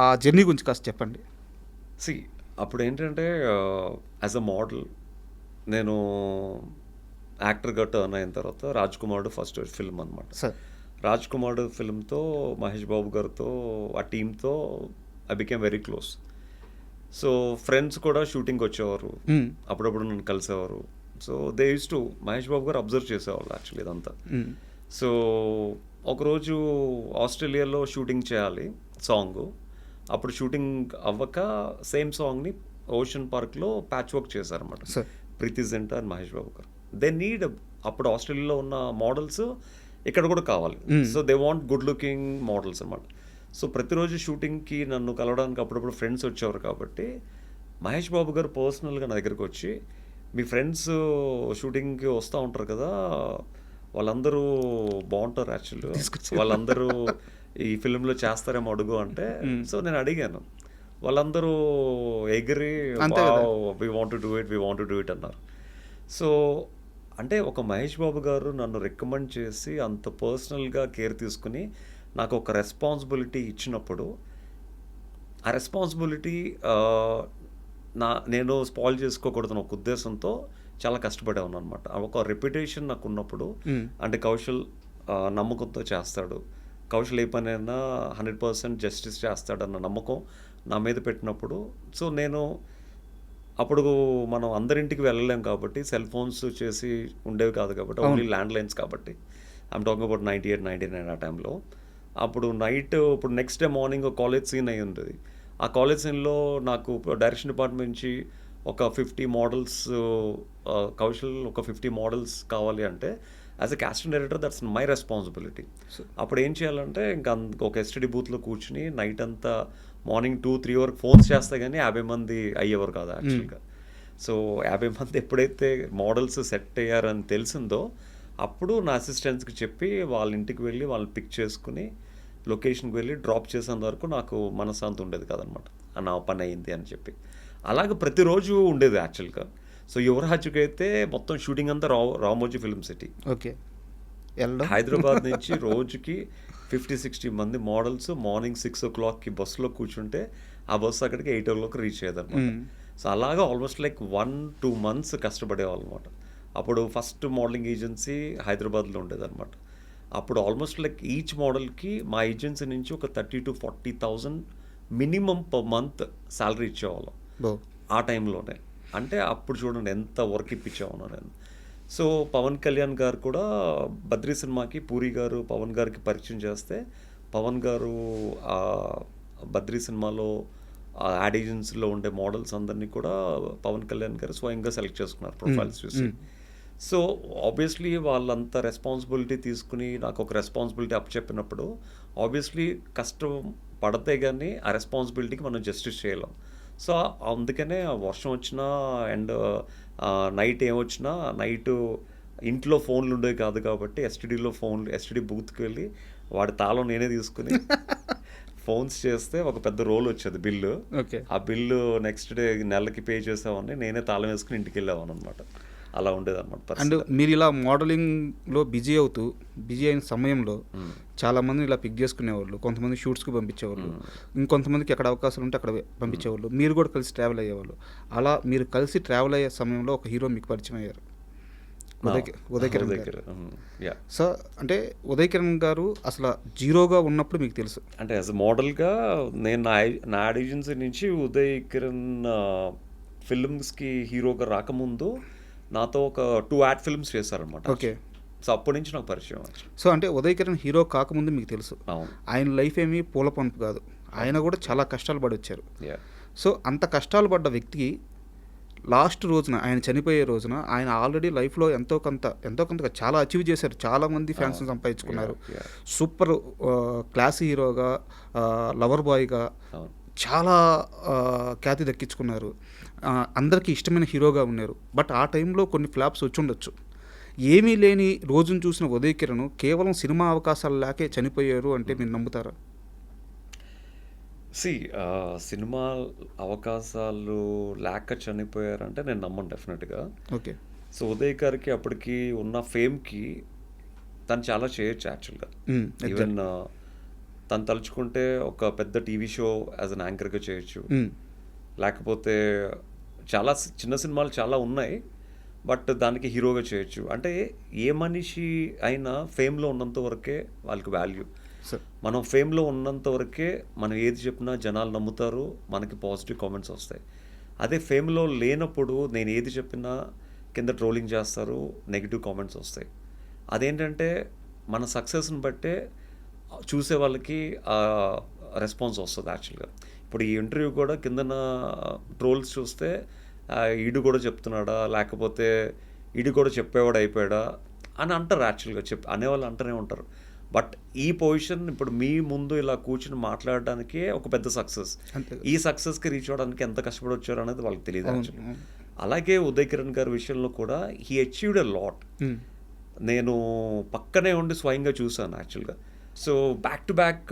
ఆ జర్నీ గురించి కాస్త చెప్పండి. అప్పుడు ఏంటంటే యాజ్ అ మోడల్ నేను యాక్టర్గా టర్న్ అయిన తర్వాత రాజ్ కుమార్ ఫస్ట్ ఫిల్మ్ అనమాట. రాజ్ కుమార్ ఫిల్మ్తో మహేష్ బాబు గారితో ఆ టీంతో I became very close. So friends కూడా షూటింగ్కి వచ్చేవారు, అప్పుడప్పుడు నన్ను కలిసేవారు. So they use to Mahesh Babu garu observe చేసేవాళ్ళు యాక్చువల్లీ ఇదంతా. సో ఒకరోజు ఆస్ట్రేలియాలో షూటింగ్ చేయాలి సాంగ్. అప్పుడు షూటింగ్ అవ్వక సేమ్ సాంగ్ని ఓషన్ పార్క్లో ప్యాచ్ వర్క్ చేశారన్నమాట ప్రీతి జింటా అండ్ మహేష్ బాబు గారు. దే నీడ్ అప్పుడు ఆస్ట్రేలియాలో ఉన్న మోడల్స్ ఇక్కడ కూడా కావాలి. So they want good looking models అన్నమాట. సో ప్రతిరోజు షూటింగ్కి నన్ను కలవడానికి అప్పుడప్పుడు ఫ్రెండ్స్ వచ్చేవారు కాబట్టి మహేష్ బాబు గారు పర్సనల్గా నా దగ్గరికి వచ్చి, మీ ఫ్రెండ్స్ షూటింగ్కి వస్తూ ఉంటారు కదా, వాళ్ళందరూ బాగుంటారు యాక్చువల్లీ, వాళ్ళందరూ ఈ ఫిల్మ్లో చేస్తారేమో అడుగు అంటే, సో నేను అడిగాను. వాళ్ళందరూ ఎగిరి వి వాంట్ డూ ఇట్ అన్నారు. సో అంటే ఒక మహేష్ బాబు గారు నన్ను రికమెండ్ చేసి అంత పర్సనల్గా కేర్ తీసుకుని నాకు ఒక రెస్పాన్సిబిలిటీ ఇచ్చినప్పుడు, ఆ రెస్పాన్సిబిలిటీ నేను స్పాయిల్ చేసుకోకూడదని ఒక ఉద్దేశంతో చాలా కష్టపడే ఉన్నాను అనమాట. ఒక రెప్యుటేషన్ నాకు ఉన్నప్పుడు, అంటే కౌశల్ నమ్మకంతో చేస్తాడు, కౌశల్ ఏ పనైనా 100% జస్టిస్ చేస్తాడన్న నమ్మకం నా మీద పెట్టినప్పుడు, సో నేను అప్పుడు మనం అందరింటికి వెళ్ళలేం కాబట్టి, సెల్ ఫోన్స్ చేసి ఉండేవి కాదు కాబట్టి, ఓన్లీ ల్యాండ్ లైన్స్ కాబట్టి, ఐఎమ్ టాకింగ్ అబౌట్ 98, 99 ఆ టైంలో. అప్పుడు నైట్, ఇప్పుడు next day morning college scene అయ్యి ఉంటుంది. ఆ కాలేజ్ సీన్లో నాకు డైరెక్షన్ డిపార్ట్మెంట్ నుంచి ఒక 50 మోడల్స్, కౌశల్ ఒక 50 మోడల్స్ కావాలి అంటే, as a casting director that's my responsibility. అప్పుడు ఏం చేయాలంటే ఇంకా ఒక ఎస్టీడీ బూత్లో కూర్చుని నైట్ అంతా మార్నింగ్ 2-3 వరకు ఫోన్స్ చేస్తే కానీ 50 మంది అయ్యేవారు కాదు యాక్చువల్గా. సో 50 మంది ఎప్పుడైతే మోడల్స్ సెట్ అయ్యారని తెలిసిందో, అప్పుడు నా అసిస్టెంట్స్కి చెప్పి వాళ్ళ ఇంటికి వెళ్ళి వాళ్ళని పిక్ చేసుకుని లొకేషన్కి వెళ్ళి డ్రాప్ చేసేంత వరకు నాకు మనశ్శాంతి ఉండేది కాదనమాట, నా పని అయింది అని చెప్పి. అలాగే ప్రతిరోజు ఉండేది యాక్చువల్గా. సో యువరాజుకి అయితే మొత్తం షూటింగ్ అంతా Ramoji film city, okay, Hyderabad నుంచి రోజుకి 50-60 మంది మోడల్స్ మార్నింగ్ 6 o'clockకి బస్సులో కూర్చుంటే ఆ బస్సు అక్కడికి 8 o'clock రీచ్ అయ్యేదన్నమాట. సో అలాగా ఆల్మోస్ట్ లైక్ 1-2 months కష్టపడేవాళ్ళు అనమాట. అప్పుడు ఫస్ట్ మోడలింగ్ ఏజెన్సీ హైదరాబాద్లో ఉండేదన్నమాట. అప్పుడు ఆల్మోస్ట్ లైక్ ఈచ్ మోడల్కి మా ఏజెన్సీ నుంచి ఒక 30,000-40,000 మినిమం పర్ మంత్ శాలరీ ఇచ్చేవాళ్ళం ఆ టైంలోనే. అంటే అప్పుడు చూడండి ఎంత వర్క్ ఇప్పించేవాను నేను. సో పవన్ కళ్యాణ్ గారు కూడా బద్రీ సినిమాకి పూరి గారు పవన్ గారికి పరిచయం చేస్తే, పవన్ గారు బద్రీ సినిమాలో యాడ్ ఏజెన్సీలో ఉండే మోడల్స్ అందరినీ కూడా పవన్ కళ్యాణ్ గారు స్వయంగా సెలెక్ట్ చేసుకున్నారు ప్రొఫైల్స్ చూసి. సో ఆబ్వియస్లీ వాళ్ళంతా రెస్పాన్సిబిలిటీ తీసుకుని నాకు ఒక రెస్పాన్సిబిలిటీ అప్ చెప్పినప్పుడు, ఆబ్వియస్లీ కష్టం పడితే కానీ ఆ రెస్పాన్సిబిలిటీకి మనం జస్టిస్ చేయలేం. సో అందుకనే వర్షం వచ్చినా అండ్ నైట్ ఏమొచ్చినా, నైట్ ఇంట్లో ఫోన్లు ఉండేవి కాదు కాబట్టి ఎస్టీడీ బూత్కి వెళ్ళి వాడి తాళం నేనే తీసుకుని ఫోన్స్ చేస్తే ఒక పెద్ద రోల్ వచ్చేది బిల్లు. ఆ బిల్లు నెక్స్ట్ డే నెలకి పే చేసామని నేనే తాళం వేసుకుని ఇంటికి వెళ్ళేవాను అనమాట. అలా ఉండేది అనమాట. అండ్ మీరు ఇలా మోడలింగ్లో బిజీ అయిన సమయంలో చాలామంది ఇలా పిక్ చేసుకునేవాళ్ళు, కొంతమంది షూట్స్కి పంపించేవాళ్ళు, ఇంకొంతమందికి ఎక్కడ అవకాశాలు ఉంటే అక్కడ పంపించేవాళ్ళు, మీరు కూడా కలిసి ట్రావెల్ అయ్యేవాళ్ళు. అలా మీరు కలిసి ట్రావెల్ అయ్యే సమయంలో ఒక హీరో మీకు పరిచయం అయ్యారు, ఉదయ్ కిరణ్ గారు. సో అంటే ఉదయ్ కిరణ్ గారు అసలు జీరోగా ఉన్నప్పుడు మీకు తెలుసు అంటే యాజ్ మోడల్గా నేను నా యాడ్ ఏజెన్సీ నుంచి ఉదయ్ కిరణ్ ఫిల్మ్స్కి హీరోగా రాకముందు నాతో ఒక 2 యాడ్ ఫిల్మ్స్ చేశారనమాట. ఓకే. సో అప్పటి నుంచి నాకు పరిచయం. సో అంటే ఉదయ్ కిరణ్ హీరో కాకముందు మీకు తెలుసు ఆయన లైఫ్ ఏమీ పూల పంపు కాదు, ఆయన కూడా చాలా కష్టాలు పడి వచ్చారు. సో అంత కష్టాలు పడ్డ వ్యక్తికి లాస్ట్ రోజున, ఆయన చనిపోయే రోజున, ఆయన ఆల్రెడీ లైఫ్లో ఎంతో కొంత చాలా అచీవ్ చేశారు, చాలామంది ఫ్యాన్స్ని సంపాదించుకున్నారు, సూపర్ క్లాస్ హీరోగా, లవర్ బాయ్గా చాలా ఖ్యాతి దక్కించుకున్నారు, అందరికీ ఇష్టమైన హీరోగా ఉన్నారు. బట్ ఆ టైంలో కొన్ని ఫ్లాప్స్ వచ్చి ఉండొచ్చు. ఏమీ లేని రోజును చూసిన ఉదయ్ కిరణ్ కేవలం సినిమా అవకాశాలు లేకే చనిపోయారు అంటే మీరు నమ్ముతారా? సినిమా అవకాశాలు లేక చనిపోయారంటే నేను నమ్మను డెఫినెట్గా. ఓకే. సో ఉదయ్ గారికి అప్పటికి ఉన్న ఫేమ్కి తను చాలా చేయొచ్చు యాక్చువల్గా. ఈవెన్ తను తలుచుకుంటే ఒక పెద్ద టీవీ షో యాజ్ అన్ యాంకర్గా చేయొచ్చు, లేకపోతే చాలా చిన్న సినిమాలు చాలా ఉన్నాయి బట్ దానికి హీరోగా చేయొచ్చు. అంటే ఏ మనిషి అయినా ఫేమ్లో ఉన్నంత వరకే వాళ్ళకి వాల్యూ. మనం ఫేమ్లో ఉన్నంత వరకే మనం ఏది చెప్పినా జనాలు నమ్ముతారు, మనకి పాజిటివ్ కామెంట్స్ వస్తాయి. అదే ఫేమ్లో లేనప్పుడు నేను ఏది చెప్పినా కింద ట్రోలింగ్ చేస్తారు, నెగిటివ్ కామెంట్స్ వస్తాయి. అదేంటంటే మన సక్సెస్ని బట్టే చూసే వాళ్ళకి రెస్పాన్స్ వస్తుంది యాక్చువల్గా. ఇప్పుడు ఈ ఇంటర్వ్యూ కూడా కిందన ట్రోల్స్ చూస్తే ఈడు కూడా చెప్తున్నాడా, లేకపోతే ఈడు కూడా చెప్పేవాడు అయిపోయాడా అని అంటారు యాక్చువల్గా. అనేవాళ్ళు అంటూనే ఉంటారు. బట్ ఈ పొజిషన్ ఇప్పుడు మీ ముందు ఇలా కూర్చుని మాట్లాడడానికే ఒక పెద్ద సక్సెస్. ఈ సక్సెస్కి రీచ్ అవ్వడానికి ఎంత కష్టపడి వచ్చారు అనేది వాళ్ళకి తెలియదు యాక్చువల్లీ. అలాగే ఉదయ్ కిరణ్ గారి విషయంలో కూడా హీ అచీవ్డ్ ఎ లాట్. నేను పక్కనే ఉండి స్వయంగా చూసాను యాక్చువల్గా. So back to back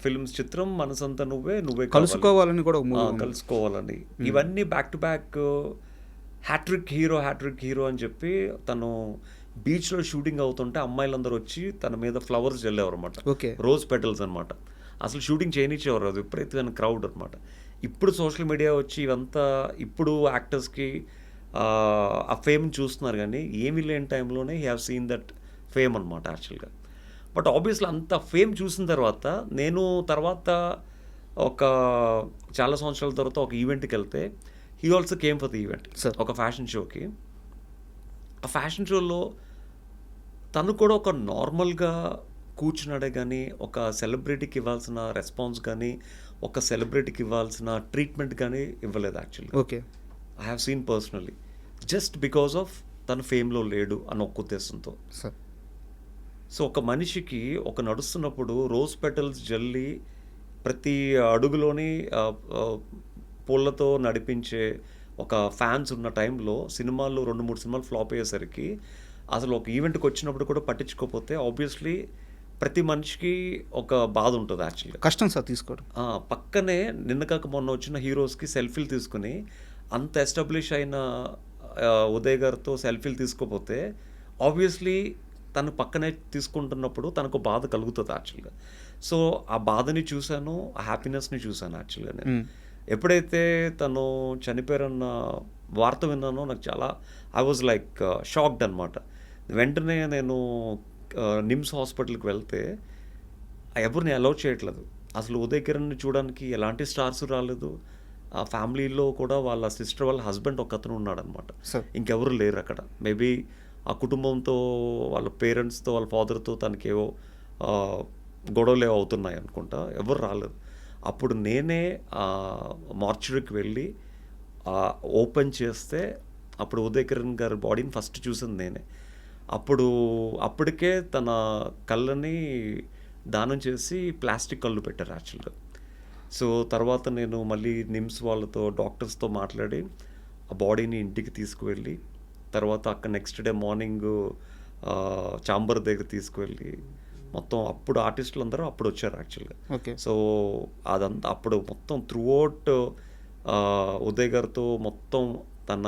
films, చిత్రం, మనసంతా నువ్వే, నువ్వే కలుసుకోవాలని కూడా కలుసుకోవాలని, ఇవన్నీ back to back hat trick hero అని చెప్పి తను బీచ్లో షూటింగ్ అవుతుంటే అమ్మాయిలందరూ వచ్చి తన మీద ఫ్లవర్స్ జల్లేవారు అనమాట, రోజ్ పెటల్స్ అనమాట. అసలు షూటింగ్ చేయనిచ్చేవారు, అది విపరీతమైన క్రౌడ్ అనమాట. ఇప్పుడు సోషల్ మీడియా వచ్చి ఇవంతా ఇప్పుడు యాక్టర్స్కి ఆ ఫేమ్ చూస్తున్నారు, కానీ ఏమీ లేని టైంలోనే he have seen that fame అనమాట యాక్చువల్గా. బట్ ఆబ్వియస్లీ అంత ఫేమ్ చూసిన తర్వాత నేను ఒక చాలా సంవత్సరాల తర్వాత ఒక ఈవెంట్కి వెళ్తే he also came for the event, ఒక ఫ్యాషన్ షోకి. ఆ ఫ్యాషన్ షోలో తను కూడా ఒక నార్మల్గా కూర్చున్నాడే కానీ ఒక సెలబ్రిటీకి ఇవ్వాల్సిన రెస్పాన్స్ కానీ ఒక సెలబ్రిటీకి ఇవ్వాల్సిన ట్రీట్మెంట్ కానీ ఇవ్వలేదు actually. I have seen personally, just because of తను ఫేమ్లో లేడు అన్న ఒక్క ఉద్దేశంతో. సో ఒక మనిషికి ఒక నడుస్తున్నప్పుడు రోజ్ పెటల్స్ జల్లి ప్రతి అడుగులోని పూలతో నడిపించే ఒక ఫ్యాన్స్ ఉన్న టైంలో సినిమాలు 2-3 సినిమాలు ఫ్లాప్ అయ్యేసరికి అసలు ఒక ఈవెంట్కి వచ్చినప్పుడు కూడా పట్టించుకోకపోతే ఆబ్వియస్లీ ప్రతి మనిషికి ఒక బాధ ఉంటుంది యాక్చువల్గా, కష్టం సార్ తీసుకోవడం. పక్కనే నిన్న కాక మొన్న వచ్చిన హీరోస్కి సెల్ఫీలు తీసుకుని అంత ఎస్టాబ్లిష్ అయిన ఉదయ్ గారితో సెల్ఫీలు తీసుకోపోతే ఆబ్వియస్లీ తను పక్కనే తీసుకుంటున్నప్పుడు తనకు బాధ కలుగుతుంది యాక్చువల్గా. సో ఆ బాధని చూశాను, ఆ హ్యాపీనెస్ని చూశాను యాక్చువల్గా. నేను ఎప్పుడైతే తను చనిపోయారన్న వార్త విన్నానో నాకు చాలా ఐ వాజ్ లైక్ షాక్డ్ అనమాట. వెంటనే నేను నిమ్స్ హాస్పిటల్కి వెళ్తే ఎవరిని అలౌ చేయట్లేదు అసలు. ఉదయ్ కిరణ్ని చూడడానికి ఎలాంటి స్టార్స్ రాలేదు. ఆ ఫ్యామిలీలో కూడా వాళ్ళ సిస్టర్ వాళ్ళ హస్బెండ్ ఒకతను ఉన్నాడనమాట, ఇంకెవరు లేరు అక్కడ. మేబీ ఆ కుటుంబంతో వాళ్ళ పేరెంట్స్తో వాళ్ళ ఫాదర్తో తనకేవో గొడవలు అవుతున్నాయి అనుకుంటా, ఎవరు రాలేదు. అప్పుడు నేనే మార్చురీకి వెళ్ళి ఓపెన్ చేస్తే అప్పుడు ఉదయ్ కిరణ్ గారి బాడీని ఫస్ట్ చూసింది నేనే. అప్పటికే తన కళ్ళని దానం చేసి ప్లాస్టిక్ కళ్ళు పెట్టారు యాక్చువల్గా. సో తర్వాత నేను మళ్ళీ నిమ్స్ వాళ్ళతో డాక్టర్స్తో మాట్లాడి ఆ బాడీని ఇంటికి తీసుకువెళ్ళి తర్వాత అక్కడ నెక్స్ట్ డే మార్నింగ్ చాంబర్ దగ్గర తీసుకువెళ్ళి మొత్తం అప్పుడు ఆర్టిస్టులు అందరూ అప్పుడు వచ్చారు యాక్చువల్గా. సో అదంతా అప్పుడు మొత్తం త్రూఅవుట్ ఉదయ్ గారితో మొత్తం తన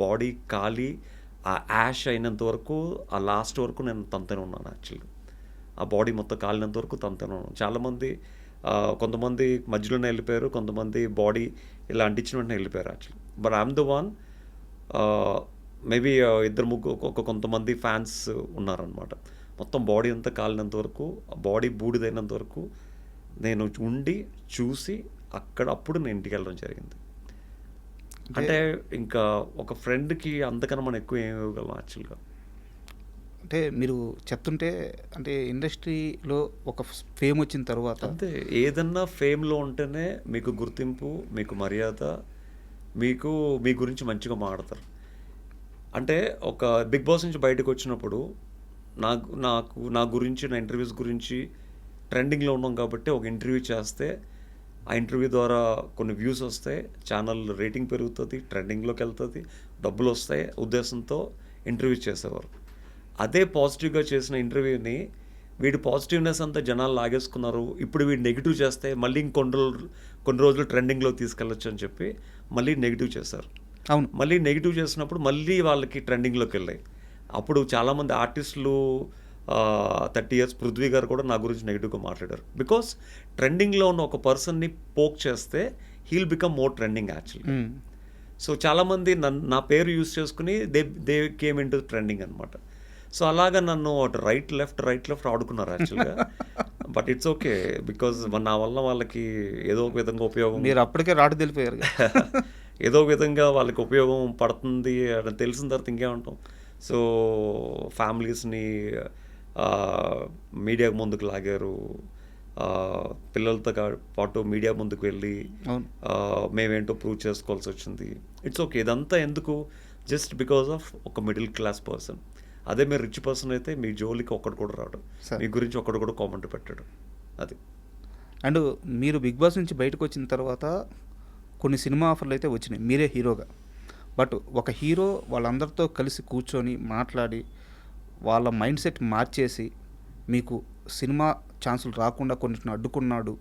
బాడీ కాలి ఆ యాష్ అయినంత వరకు ఆ లాస్ట్ వరకు నేను తనతోనే ఉన్నాను యాక్చువల్గా. ఆ బాడీ మొత్తం కాలినంత వరకు తనతోనే ఉన్నాను. చాలామంది కొంతమంది మధ్యలోనే వెళ్ళిపోయారు, కొంతమంది బాడీ ఇలా అంటించిన వెంటనే వెళ్ళిపోయారు actually. But I'm the one, maybe 2-3 కొంతమంది ఫ్యాన్స్ ఉన్నారనమాట. మొత్తం బాడీ అంతా కాలినంత వరకు, బాడీ బూడిదైనంత వరకు నేను ఉండి చూసి అప్పుడు నేను ఇంటికి వెళ్ళడం జరిగింది. అంటే ఇంకా ఒక ఫ్రెండ్కి అంతకన్నా మనం ఎక్కువ ఏమి ఇవ్వగలం యాక్చువల్గా. అంటే మీరు చెప్తుంటే అంటే ఇండస్ట్రీలో ఒక ఫేమ్ వచ్చిన తర్వాత అంతే, ఏదన్నా ఫేమ్లో ఉంటేనే మీకు గుర్తింపు, మీకు మర్యాద, మీకు మీ గురించి మంచిగా మాట్లాడతారు. అంటే ఒక బిగ్ బాస్ నుంచి బయటకు వచ్చినప్పుడు నా గురించి, నా ఇంటర్వ్యూస్ గురించి ట్రెండింగ్లో ఉన్నాం కాబట్టి ఒక ఇంటర్వ్యూ చేస్తే ఆ ఇంటర్వ్యూ ద్వారా కొన్ని వ్యూస్ వస్తాయి, ఛానల్ రేటింగ్ పెరుగుతుంది, ట్రెండింగ్లోకి వెళ్తుంది, డబ్బులు వస్తాయి ఉద్దేశంతో ఇంటర్వ్యూ చేసేవారు. అదే పాజిటివ్గా చేసిన ఇంటర్వ్యూని వీడి పాజిటివ్నెస్ అంతా జనాలు లాగేసుకున్నారు, ఇప్పుడు వీడు నెగిటివ్ చేస్తే మళ్ళీ కొన్ని రోజులు ట్రెండింగ్లో తీసుకెళ్ళొచ్చు అని చెప్పి మళ్ళీ నెగిటివ్ చేశారు. అవును, మళ్ళీ నెగిటివ్ చేసినప్పుడు మళ్ళీ వాళ్ళకి ట్రెండింగ్లోకి వెళ్ళాయి. అప్పుడు చాలామంది ఆర్టిస్టులు 30 years పృథ్వీ గారు కూడా నా గురించి నెగిటివ్గా మాట్లాడారు. బికాస్ ట్రెండింగ్లో ఉన్న ఒక పర్సన్ని పోక్ చేస్తే heal become more trending actually. So చాలామంది నా పేరు యూజ్ చేసుకుని they came in to trending అనమాట. సో అలాగా నన్ను రైట్ లెఫ్ట్ ఆడుకున్నారు యాక్చువల్గా. బట్ ఇట్స్ ఓకే, బికాజ్ నా వల్ల వాళ్ళకి ఏదో ఒక విధంగా ఉపయోగం. మీరు అప్పటికే రాటు తెలిపోయారు. ఏదో విధంగా వాళ్ళకి ఉపయోగం పడుతుంది అని తెలిసిన తర్వాత ఇంకేమంటాం. సో ఫ్యామిలీస్ని మీడియా ముందుకు లాగారు, పిల్లలతో పాటు మీడియా ముందుకు వెళ్ళి మేమేంటో ప్రూవ్ చేసుకోవాల్సి వచ్చింది. ఇట్స్ ఓకే, ఇదంతా ఎందుకు? జస్ట్ బికాస్ ఆఫ్ ఒక మిడిల్ క్లాస్ పర్సన్. అదే మీరు రిచ్ పర్సన్ అయితే మీ జోలికి ఒక్కడు కూడా రాడు, మీ గురించి ఒక్కడు కూడా కామెంట్ పెట్టాడు. అది. అండ్ మీరు బిగ్ బాస్ నుంచి బయటకు వచ్చిన తర్వాత కొన్ని సినిమా ఆఫర్లు అయితే వచ్చినాయి మీరే హీరోగా. బట్ ఒక హీరో వాళ్ళందరితో కలిసి కూర్చొని మాట్లాడి వాళ్ళ మైండ్ సెట్ మార్చేసి మీకు సినిమా ఛాన్సులు రాకుండా కొన్నిటిని అడ్డుకున్నాడు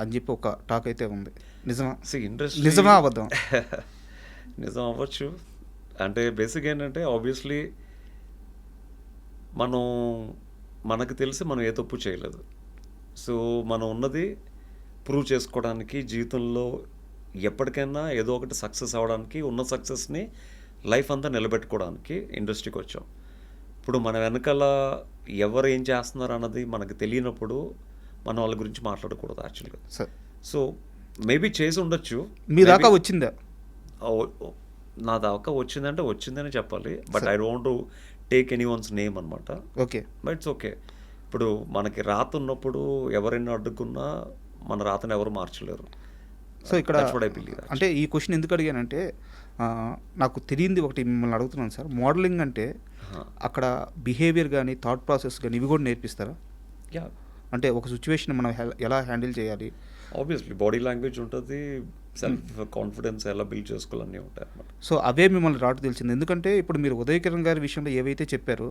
అని చెప్పి ఒక టాక్ అయితే ఉంది. నిజమా? ఇండస్ట్రీ నిజమా అబద్ధం? నిజం అవ్వచ్చు. అంటే బేసిక్ ఏంటంటే ఆబ్వియస్లీ మనకు తెలిసి మనం ఏ తప్పు చేయలేదు. సో మనం ఉన్నది ప్రూవ్ చేసుకోవడానికి, జీవితంలో ఎప్పటికైనా ఏదో ఒకటి సక్సెస్ అవ్వడానికి, ఉన్న సక్సెస్ని లైఫ్ అంతా నిలబెట్టుకోవడానికి ఇండస్ట్రీకి వచ్చాం. ఇప్పుడు మన వెనకాల ఎవరు ఏం చేస్తున్నారు అన్నది మనకు తెలియనప్పుడు మనం వాళ్ళ గురించి మాట్లాడకూడదు యాక్చువల్గా. సో మేబీ చేసి ఉండొచ్చు. మీ దాకా వచ్చిందా? నా దాకా వచ్చిందంటే వచ్చిందని చెప్పాలి. But I don't to take anyone's name అనమాట. Okay, but it's okay. ఇప్పుడు మనకి రాత ఉన్నప్పుడు ఎవరైనా అడ్డుకున్నా మన రాతను ఎవరు మార్చలేరు. సో ఇక్కడ అంటే ఈ క్వశ్చన్ ఎందుకు అడిగానంటే నాకు తెలియంది ఒకటి మిమ్మల్ని అడుగుతున్నాను సార్. మోడలింగ్ అంటే అక్కడ బిహేవియర్ కానీ థాట్ ప్రాసెస్ కానీ ఇవి కూడా నేర్పిస్తారా? యా, అంటే ఒక సిచ్యువేషన్ మనం ఎలా హ్యాండిల్ చేయాలి? ఆబ్వియస్లీ బాడీ లాంగ్వేజ్ ఉంటుంది, సెల్ఫ్ కాన్ఫిడెన్స్ ఎలా బిల్డ్ చేసుకోవాలన్నీ ఉంటాయి అన్నమాట. సో అవే మిమ్మల్ని రాటు తెలిసింది. ఎందుకంటే ఇప్పుడు మీరు ఉదయ్ కిరణ్ గారి విషయంలో ఏవైతే చెప్పారో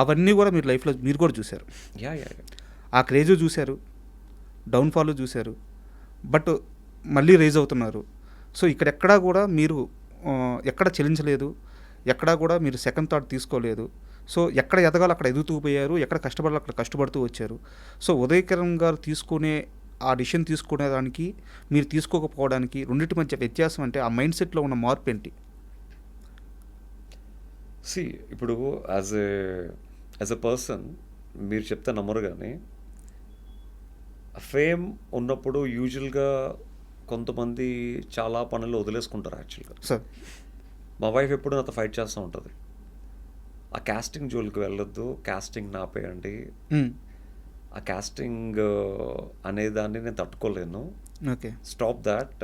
అవన్నీ కూడా మీరు లైఫ్లో మీరు కూడా చూశారు. యా యా, ఆ క్రేజ్ చూశారు, డౌన్ఫాల్ చూశారు, బట్ మళ్ళీ రైజ్ అవుతున్నారు. సో ఇక్కడెక్కడా కూడా మీరు ఎక్కడ చెల్లించలేదు, ఎక్కడా కూడా మీరు సెకండ్ థాట్ తీసుకోలేదు. సో ఎక్కడ ఎదగాలో అక్కడ ఎదుగుతూ పోయారు, ఎక్కడ కష్టపడాలో అక్కడ కష్టపడుతూ వచ్చారు. సో ఉదయ్ కిరణ్ గారు తీసుకునే ఆ డిసిషన్ తీసుకునేదానికి మీరు తీసుకోకపోవడానికి రెండింటి మధ్య వ్యత్యాసం అంటే ఆ మైండ్ సెట్లో ఉన్న మార్పు ఏంటి? ఇప్పుడు యాజ్ ఎ పర్సన్ మీరు చెప్తే నమ్మరు, కానీ ఫేమ్ ఉన్నప్పుడు యూజువల్గా కొంతమంది చాలా పనులు వదిలేసుకుంటారు యాక్చువల్గా. సార్ మా వైఫ్ ఎప్పుడు నాతో ఫైట్ చేస్తూ ఉంటుంది, ఆ కాస్టింగ్ జోలికి వెళ్ళొద్దు, కాస్టింగ్ నాపేయండి, ఆ కాస్టింగ్ అనే దాన్ని నేను తట్టుకోలేను, okay stop that.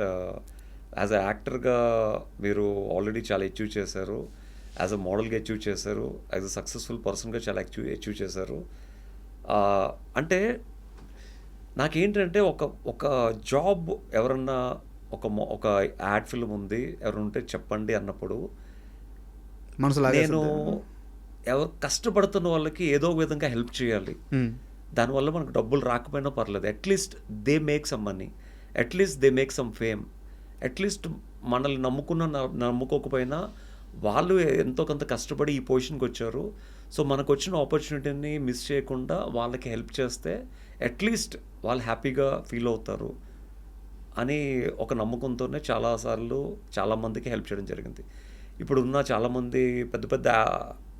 As a యాక్టర్గా మీరు ఆల్రెడీ చాలా అచీవ్ చేశారు, యాజ్ అ మోడల్గా అచీవ్ చేశారు, యాజ్ అ సక్సెస్ఫుల్ పర్సన్గా చాలా అచీవ్ చేశారు. అంటే నాకేంటంటే ఒక జాబ్ ఎవరన్నా ఒక యాడ్ ఫిల్మ్ ఉంది ఎవరు ఉంటే చెప్పండి అన్నప్పుడు నేను ఎవరు కష్టపడుతున్న వాళ్ళకి ఏదో విధంగా హెల్ప్ చేయాలి. దానివల్ల మనకు డబ్బులు రాకపోయినా పర్లేదు, at least they make some money, at least they make some fame, at least మనల్ని నమ్ముకోకపోయినా వాళ్ళు ఎంతో కొంత కష్టపడి ఈ పొజిషన్కి వచ్చారు. సో మనకు వచ్చిన ఆపర్చునిటీని మిస్ చేయకుండా వాళ్ళకి హెల్ప్ చేస్తే అట్లీస్ట్ వాళ్ళు హ్యాపీగా ఫీల్ అవుతారు అని ఒక నమ్మకంతోనే చాలాసార్లు చాలామందికి హెల్ప్ చేయడం జరిగింది. ఇప్పుడున్న చాలామంది పెద్ద పెద్ద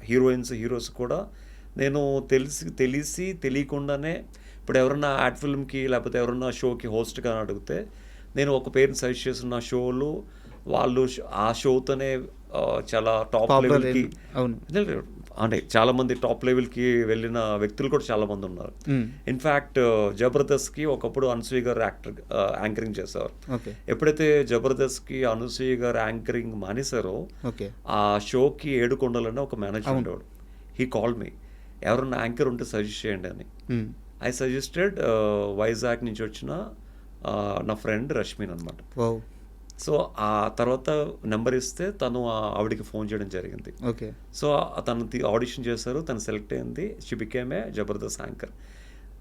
హీరోస్ కూడా నేను తెలియకుండానే ఇప్పుడు ఎవరన్నా యాడ్ ఫిల్మ్కి లేకపోతే ఎవరన్నా షోకి హోస్ట్గా అడిగితే నేను ఒక పేరుని సజెస్ట్ చేసిన షోలు వాళ్ళు ఆ షోతోనే చాలా టాప్ లెవెల్కి, అంటే చాలామంది టాప్ లెవెల్కి వెళ్ళిన వ్యక్తులు కూడా చాలామంది ఉన్నారు. ఇన్ఫ్యాక్ట్ జబర్దస్త్కి ఒకప్పుడు అనసూయ గారు యాంకరింగ్ చేశారు. ఎప్పుడైతే జబర్దస్త్కి అనసూయ గారు యాంకరింగ్ మానేశారో ఆ షోకి ఏడుకొండలని ఒక మేనేజర్ ఉండేవాడు. హీ కాల్డ్ మీ, ఎవరన్నా యాంకర్ ఉంటే సజెస్ట్ చేయండి అని. ఐ సజెస్టెడ్ వైజాగ్ నుంచి వచ్చిన నా ఫ్రెండ్ రష్మిన్ అనమాట. సో ఆ తర్వాత నెంబర్ ఇస్తే తను ఆవిడికి ఫోన్ చేయడం జరిగింది. సో తను ఆడిషన్ చేశారు, తను సెలెక్ట్ అయింది, she became a Jabardasth anchor.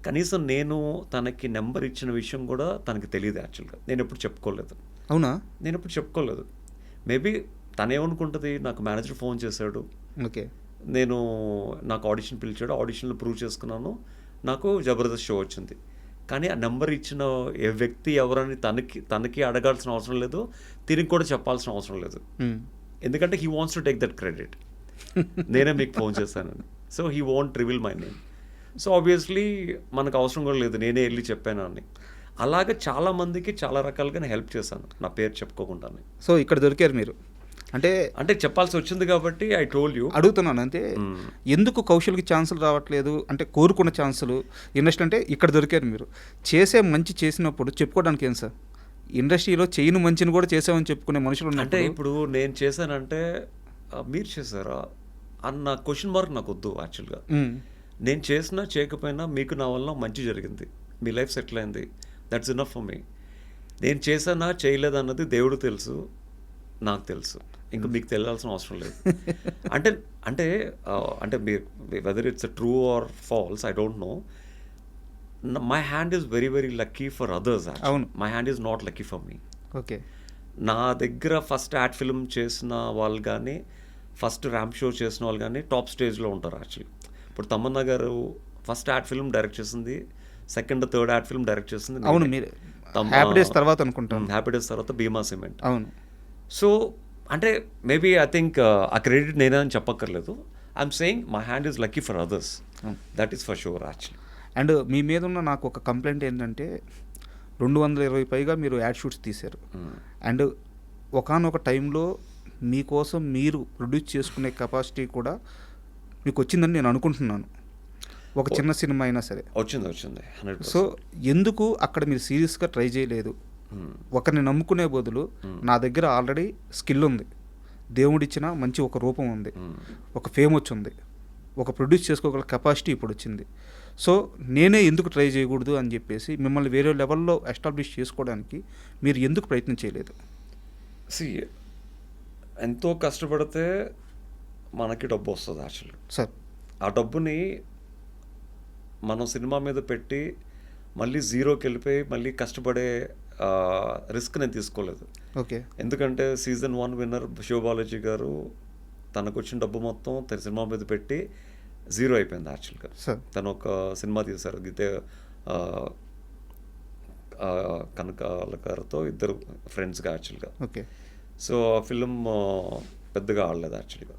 కనీసం నేను తనకి నెంబర్ ఇచ్చిన విషయం కూడా తనకి తెలియదు యాక్చువల్గా. నేను ఎప్పుడు చెప్పుకోలేదు. అవునా? నేను ఎప్పుడు చెప్పుకోలేదు. మేబీ తనేమనుకుంటుంది, నాకు మేనేజర్ ఫోన్ చేశాడు, నాకు ఆడిషన్ పిలిచాడు, ఆడిషన్లో ప్రూవ్ చేసుకున్నాను, నాకు జబర్దస్త్ షో వచ్చింది. కానీ ఆ నెంబర్ ఇచ్చిన ఏ వ్యక్తి ఎవరని తనకి అడగాల్సిన అవసరం లేదు, తిరిగి కూడా చెప్పాల్సిన అవసరం లేదు. ఎందుకంటే he wants to take that credit, నేనే మీకు ఫోన్ చేశానని. So he want reveal my name. So obviously మనకు అవసరం కూడా లేదు, నేనే వెళ్ళి చెప్పాను అని. అలాగే చాలా మందికి చాలా రకాలుగా నేను హెల్ప్ చేశాను నా పేరు చెప్పుకోకుండానే. సో ఇక్కడ దొరికారు మీరు, అంటే అంటే చెప్పాల్సి వచ్చింది కాబట్టి ఐ టోల్డ్ యూ. అడుగుతున్నాను అంటే ఎందుకు కౌశల్కి ఛాన్సులు రావట్లేదు, అంటే కోరుకున్న ఛాన్సులు ఇండస్ట్రీ అంటే ఇక్కడ దొరికారు మీరు. చేసే మంచి చేసినప్పుడు చెప్పుకోవడానికి ఏం సార్, ఇండస్ట్రీలో చేయను మంచిని కూడా చేసామని చెప్పుకునే మనుషులు అంటే ఉన్నప్పుడు ఇప్పుడు నేను చేశానంటే మీరు చేశారా అన్న క్వశ్చన్ మార్క్ నాకు వద్దు యాక్చువల్గా. నేను చేసినా చేయకపోయినా మీకు నా వల్ల మంచి జరిగింది, మీ లైఫ్ సెటిల్ అయింది, దట్స్ ఇనఫ్ ఫర్ మీ. నేను చేశానా చేయలేదు అన్నది దేవుడు తెలుసు, నాకు తెలుసు, ఇంకా మీకు తెలియాల్సిన అవసరం లేదు. అంటే అంటే అంటే మీరు whether it's true or false I don't know. My hand is very very lucky for others. అవును. My hand is not lucky for me. Okay. నా దగ్గర ఫస్ట్ యాడ్ ఫిల్మ్ చేసిన వాళ్ళు కానీ ఫస్ట్ ర్యాంప్ షో చేసిన వాళ్ళు కానీ టాప్ స్టేజ్లో ఉంటారు యాక్చువల్లీ. ఇప్పుడు తమన్నా గారు ఫస్ట్ యాడ్ ఫిల్మ్ డైరెక్ట్ చేసింది, second third ad film direct చేసింది. అవును, మీరు హ్యాపీ డేస్ తర్వాత అనుకుంటాను. హ్యాపీ డేస్ తర్వాత భీమా సిమెంట్. అవును. సో అంటే మేబీ ఐ థింక్ ఆ క్రెడిట్ నేనే అని చెప్పక్కర్లేదు. I'm saying my hand is lucky for others, that is for sure actually. And మీ మీద ఉన్న నాకు ఒక కంప్లైంట్ ఏంటంటే 220 పైగా మీరు యాడ్ షూట్స్ తీశారు. అండ్ ఒకానొక టైంలో మీకోసం మీరు ప్రొడ్యూస్ చేసుకునే కెపాసిటీ కూడా మీకు వచ్చిందని నేను అనుకుంటున్నాను, ఒక చిన్న సినిమా అయినా సరే. వచ్చింది 100%. సో ఎందుకు అక్కడ మీరు సీరియస్గా ట్రై చేయలేదు? ఒకరిని నమ్ముకునే బదులు నా దగ్గర ఆల్రెడీ స్కిల్ ఉంది, దేవుడిచ్చిన మంచి ఒక రూపం ఉంది, ఒక ఫేమ్ వచ్చింది, ఒక ప్రొడ్యూస్ చేసుకోగల కెపాసిటీ ఇప్పుడు వచ్చింది, సో నేనే ఎందుకు ట్రై చేయకూడదు అని చెప్పేసి మిమ్మల్ని వేరే లెవెల్లో ఎస్టాబ్లిష్ చేసుకోవడానికి మీరు ఎందుకు ప్రయత్నం చేయలేదు? ఎంతో కష్టపడితే మనకి డబ్బు వస్తుంది యాక్చువల్లీ. సార్ ఆ డబ్బుని మనం సినిమా మీద పెట్టి మళ్ళీ జీరోకి వెళ్ళిపోయి మళ్ళీ కష్టపడే రిస్క్ నేను తీసుకోలేదు. ఓకే. ఎందుకంటే సీజన్ 1 విన్నర్ శివబాలాజీ గారు తనకు వచ్చిన డబ్బు మొత్తం తన సినిమా మీద పెట్టి జీరో అయిపోయింది యాక్చువల్గా. తను ఒక సినిమా తీశారు గీతే కనకాల గారితో, ఇద్దరు ఫ్రెండ్స్గా యాక్చువల్గా. ఓకే. సో ఆ ఫిలిం పెద్దగా ఆడలేదు యాక్చువల్గా.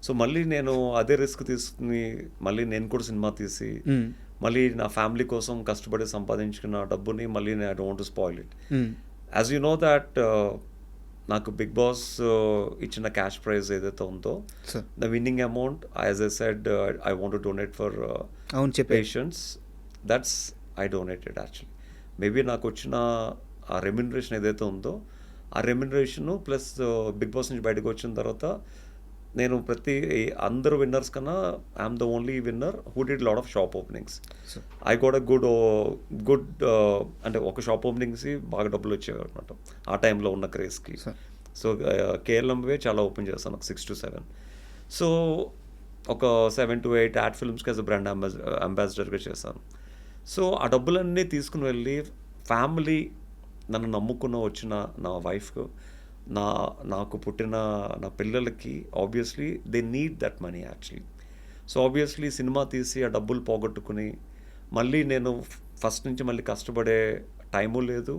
సో మళ్ళీ నేను అదే రిస్క్ తీసుకుని మళ్ళీ నేను కూడా సినిమా తీసి మళ్ళీ నా ఫ్యామిలీ కోసం కష్టపడి సంపాదించుకున్న డబ్బుని మళ్ళీ నేను I don't to spoil it. As you know that నాకు బిగ్ బాస్ ఇచ్చిన క్యాష్ ప్రైజ్ ఏదైతే ఉందో, the winning amount as I said I want to donate for patients, that's I donated actually. Maybe నాకు వచ్చిన ఆ రెమ్యునరేషన్ ఏదైతే ఉందో ఆ రెమ్యునరేషను ప్లస్ బిగ్ బాస్ నుంచి బయటకు వచ్చిన తర్వాత నేను అందరు విన్నర్స్ కన్నా I'm the only winner who did lot of shop openings. I got a good అంటే ఒక షాప్ ఓపెనింగ్స్ బాగా డబ్బులు వచ్చేవి అనమాట ఆ టైంలో ఉన్న క్రేజ్కి. సో కేఎల్ఎంవే చాలా ఓపెన్ చేస్తాను, ఒక 6 to 7. సో ఒక 7 to 8 యాడ్ ఫిల్మ్స్కి యాజ్ అ బ్రాండ్ అంబాసిడర్గా చేశాను. సో ఆ డబ్బులన్నీ తీసుకుని వెళ్ళి ఫ్యామిలీ నన్ను నమ్ముకున్న వచ్చిన నా వైఫ్కు, నాకు పుట్టిన నా పిల్లలకి obviously they need that money actually. So obviously cinema తీసి ఆ డబ్బులు పోగొట్టుకుని మళ్ళీ నేను ఫస్ట్ నుంచి మళ్ళీ కష్టపడే టైము లేదు,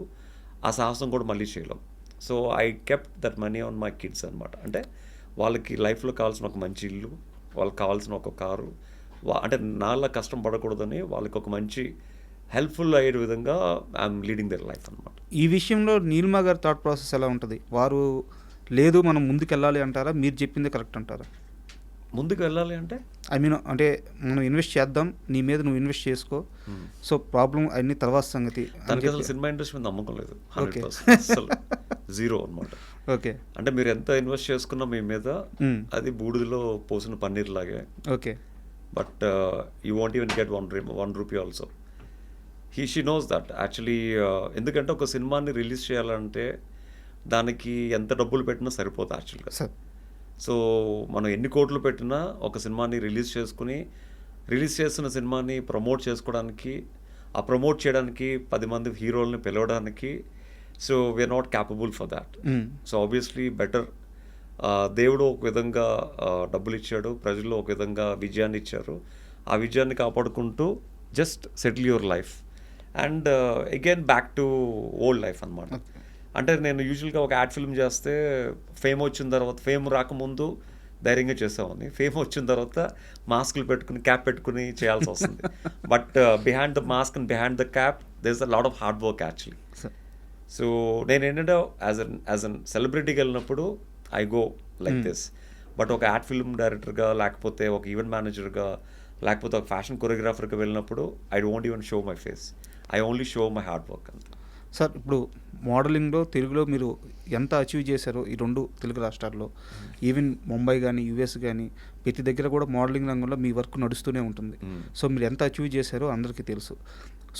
ఆ సాహసం కూడా మళ్ళీ చేయలేం. So I kept that money on my kids అనమాట. అంటే వాళ్ళకి లైఫ్లో కావాల్సిన ఒక మంచి ఇల్లు, వాళ్ళకి కావాల్సిన ఒక కారు, అంటే నాలా కష్టం పడకూడదని వాళ్ళకి ఒక మంచి హెల్ప్ఫుల్ అయ్యే విధంగా ఐఎమ్ లీడింగ్ దర్ లైఫ్ అనమాట. ఈ విషయంలో నీలిమా గారి థాట్ ప్రాసెస్ ఎలా ఉంటుంది? వారు లేదు మనం ముందుకు వెళ్ళాలి అంటారా, మీరు చెప్పింది కరెక్ట్ అంటారా? ముందుకు వెళ్ళాలి అంటే ఐ మీన్ అంటే మనం ఇన్వెస్ట్ చేద్దాం, నీ మీద నువ్వు ఇన్వెస్ట్ చేసుకో, సో ప్రాబ్లం అన్ని తర్వాత సంగతి. దానికి అసలు సినిమా ఇండస్ట్రీ మీద నమ్మకం లేదు, 100% అసలు జీరో అనమాట. ఓకే. అంటే మీరు ఎంత ఇన్వెస్ట్ చేసుకున్నా మీ మీద అది బూడిదలో పోసిన పన్నీర్ లాగే. Okay. But you want even get 1 rupee also. She knows that actually. ఎందుకంటే ఒక సినిమాని రిలీజ్ చేయాలంటే దానికి ఎంత డబ్బులు పెట్టినా సరిపోతుంది యాక్చువల్గా. సో మనం ఎన్ని కోట్లు పెట్టినా ఒక సినిమాని రిలీజ్ చేస్తున్న సినిమాని ప్రమోట్ చేసుకోవడానికి, ఆ ప్రమోట్ చేయడానికి 10 మంది హీరోల్ని పిలవడానికి, so we are not capable for that. So obviously better దేవుడు ఒక విధంగా డబ్బులు ఇచ్చాడు, ప్రజలు ఒక విధంగా విజయాన్ని ఇచ్చారు, ఆ విజయాన్ని కాపాడుకుంటూ just settle your life and again back to old life అనమాట. అంటే నేను యూజువల్గా ఒక యాడ్ ఫిల్మ్ చేస్తే ఫేమ్ వచ్చిన తర్వాత, ఫేమ్ రాకముందు ధైర్యంగా చేసేవాడిని. ఫేమ్ వచ్చిన తర్వాత మాస్కులు పెట్టుకుని క్యాప్ పెట్టుకుని చేయాల్సి వస్తుంది. But behind the mask and behind the cap there is a lot of hard work actually. So నేను ఏంటంటే యాజ్ అన్ సెలబ్రిటీకి వెళ్ళినప్పుడు I go like this. But ఒక యాడ్ ఫిల్మ్ డైరెక్టర్గా, లేకపోతే ఒక ఈవెంట్ మేనేజర్గా, లేకపోతే ఒక ఫ్యాషన్ కొరియోగ్రాఫర్గా వెళ్ళినప్పుడు I don't even show my face. I only show my hard work అంతే. సార్ ఇప్పుడు మోడలింగ్లో తెలుగులో మీరు ఎంత అచీవ్ చేశారో ఈ 2 తెలుగు రాష్ట్రాల్లో, ఈవెన్ ముంబై కానీ యూఎస్ కానీ ప్రతి దగ్గర కూడా మోడలింగ్ రంగంలో మీ వర్క్ నడుస్తూనే ఉంటుంది. సో మీరు ఎంత అచీవ్ చేశారో అందరికీ తెలుసు.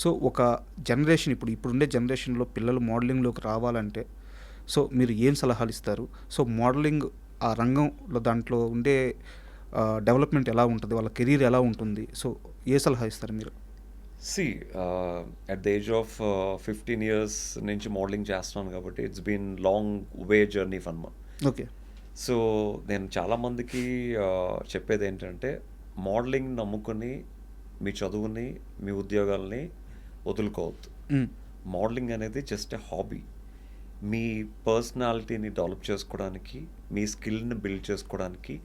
సో ఒక జనరేషన్ ఇప్పుడుండే జనరేషన్లో పిల్లలు మోడలింగ్లోకి రావాలంటే సో మీరు ఏం సలహాలు ఇస్తారు? సో మోడలింగ్ ఆ రంగంలో దాంట్లో ఉండే డెవలప్మెంట్ ఎలా ఉంటుంది, వాళ్ళ కెరీర్ ఎలా ఉంటుంది? సో ఏ సలహా ఇస్తారు మీరు? See at the age of 15 years నుంచి మోడలింగ్ చేస్తున్నాను కాబట్టి it's been long way journey for my. Okay. So నేను చాలామందికి చెప్పేది ఏంటంటే, మోడలింగ్ నమ్ముకొని మీ చదువుని, మీ ఉద్యోగాల్ని వదులుకోవద్దు. మోడలింగ్ అనేది జస్ట్ ఎ హాబీ. మీ పర్సనాలిటీని డెవలప్ చేసుకోవడానికి, మీ స్కిల్ని బిల్డ్ చేసుకోవడానికి,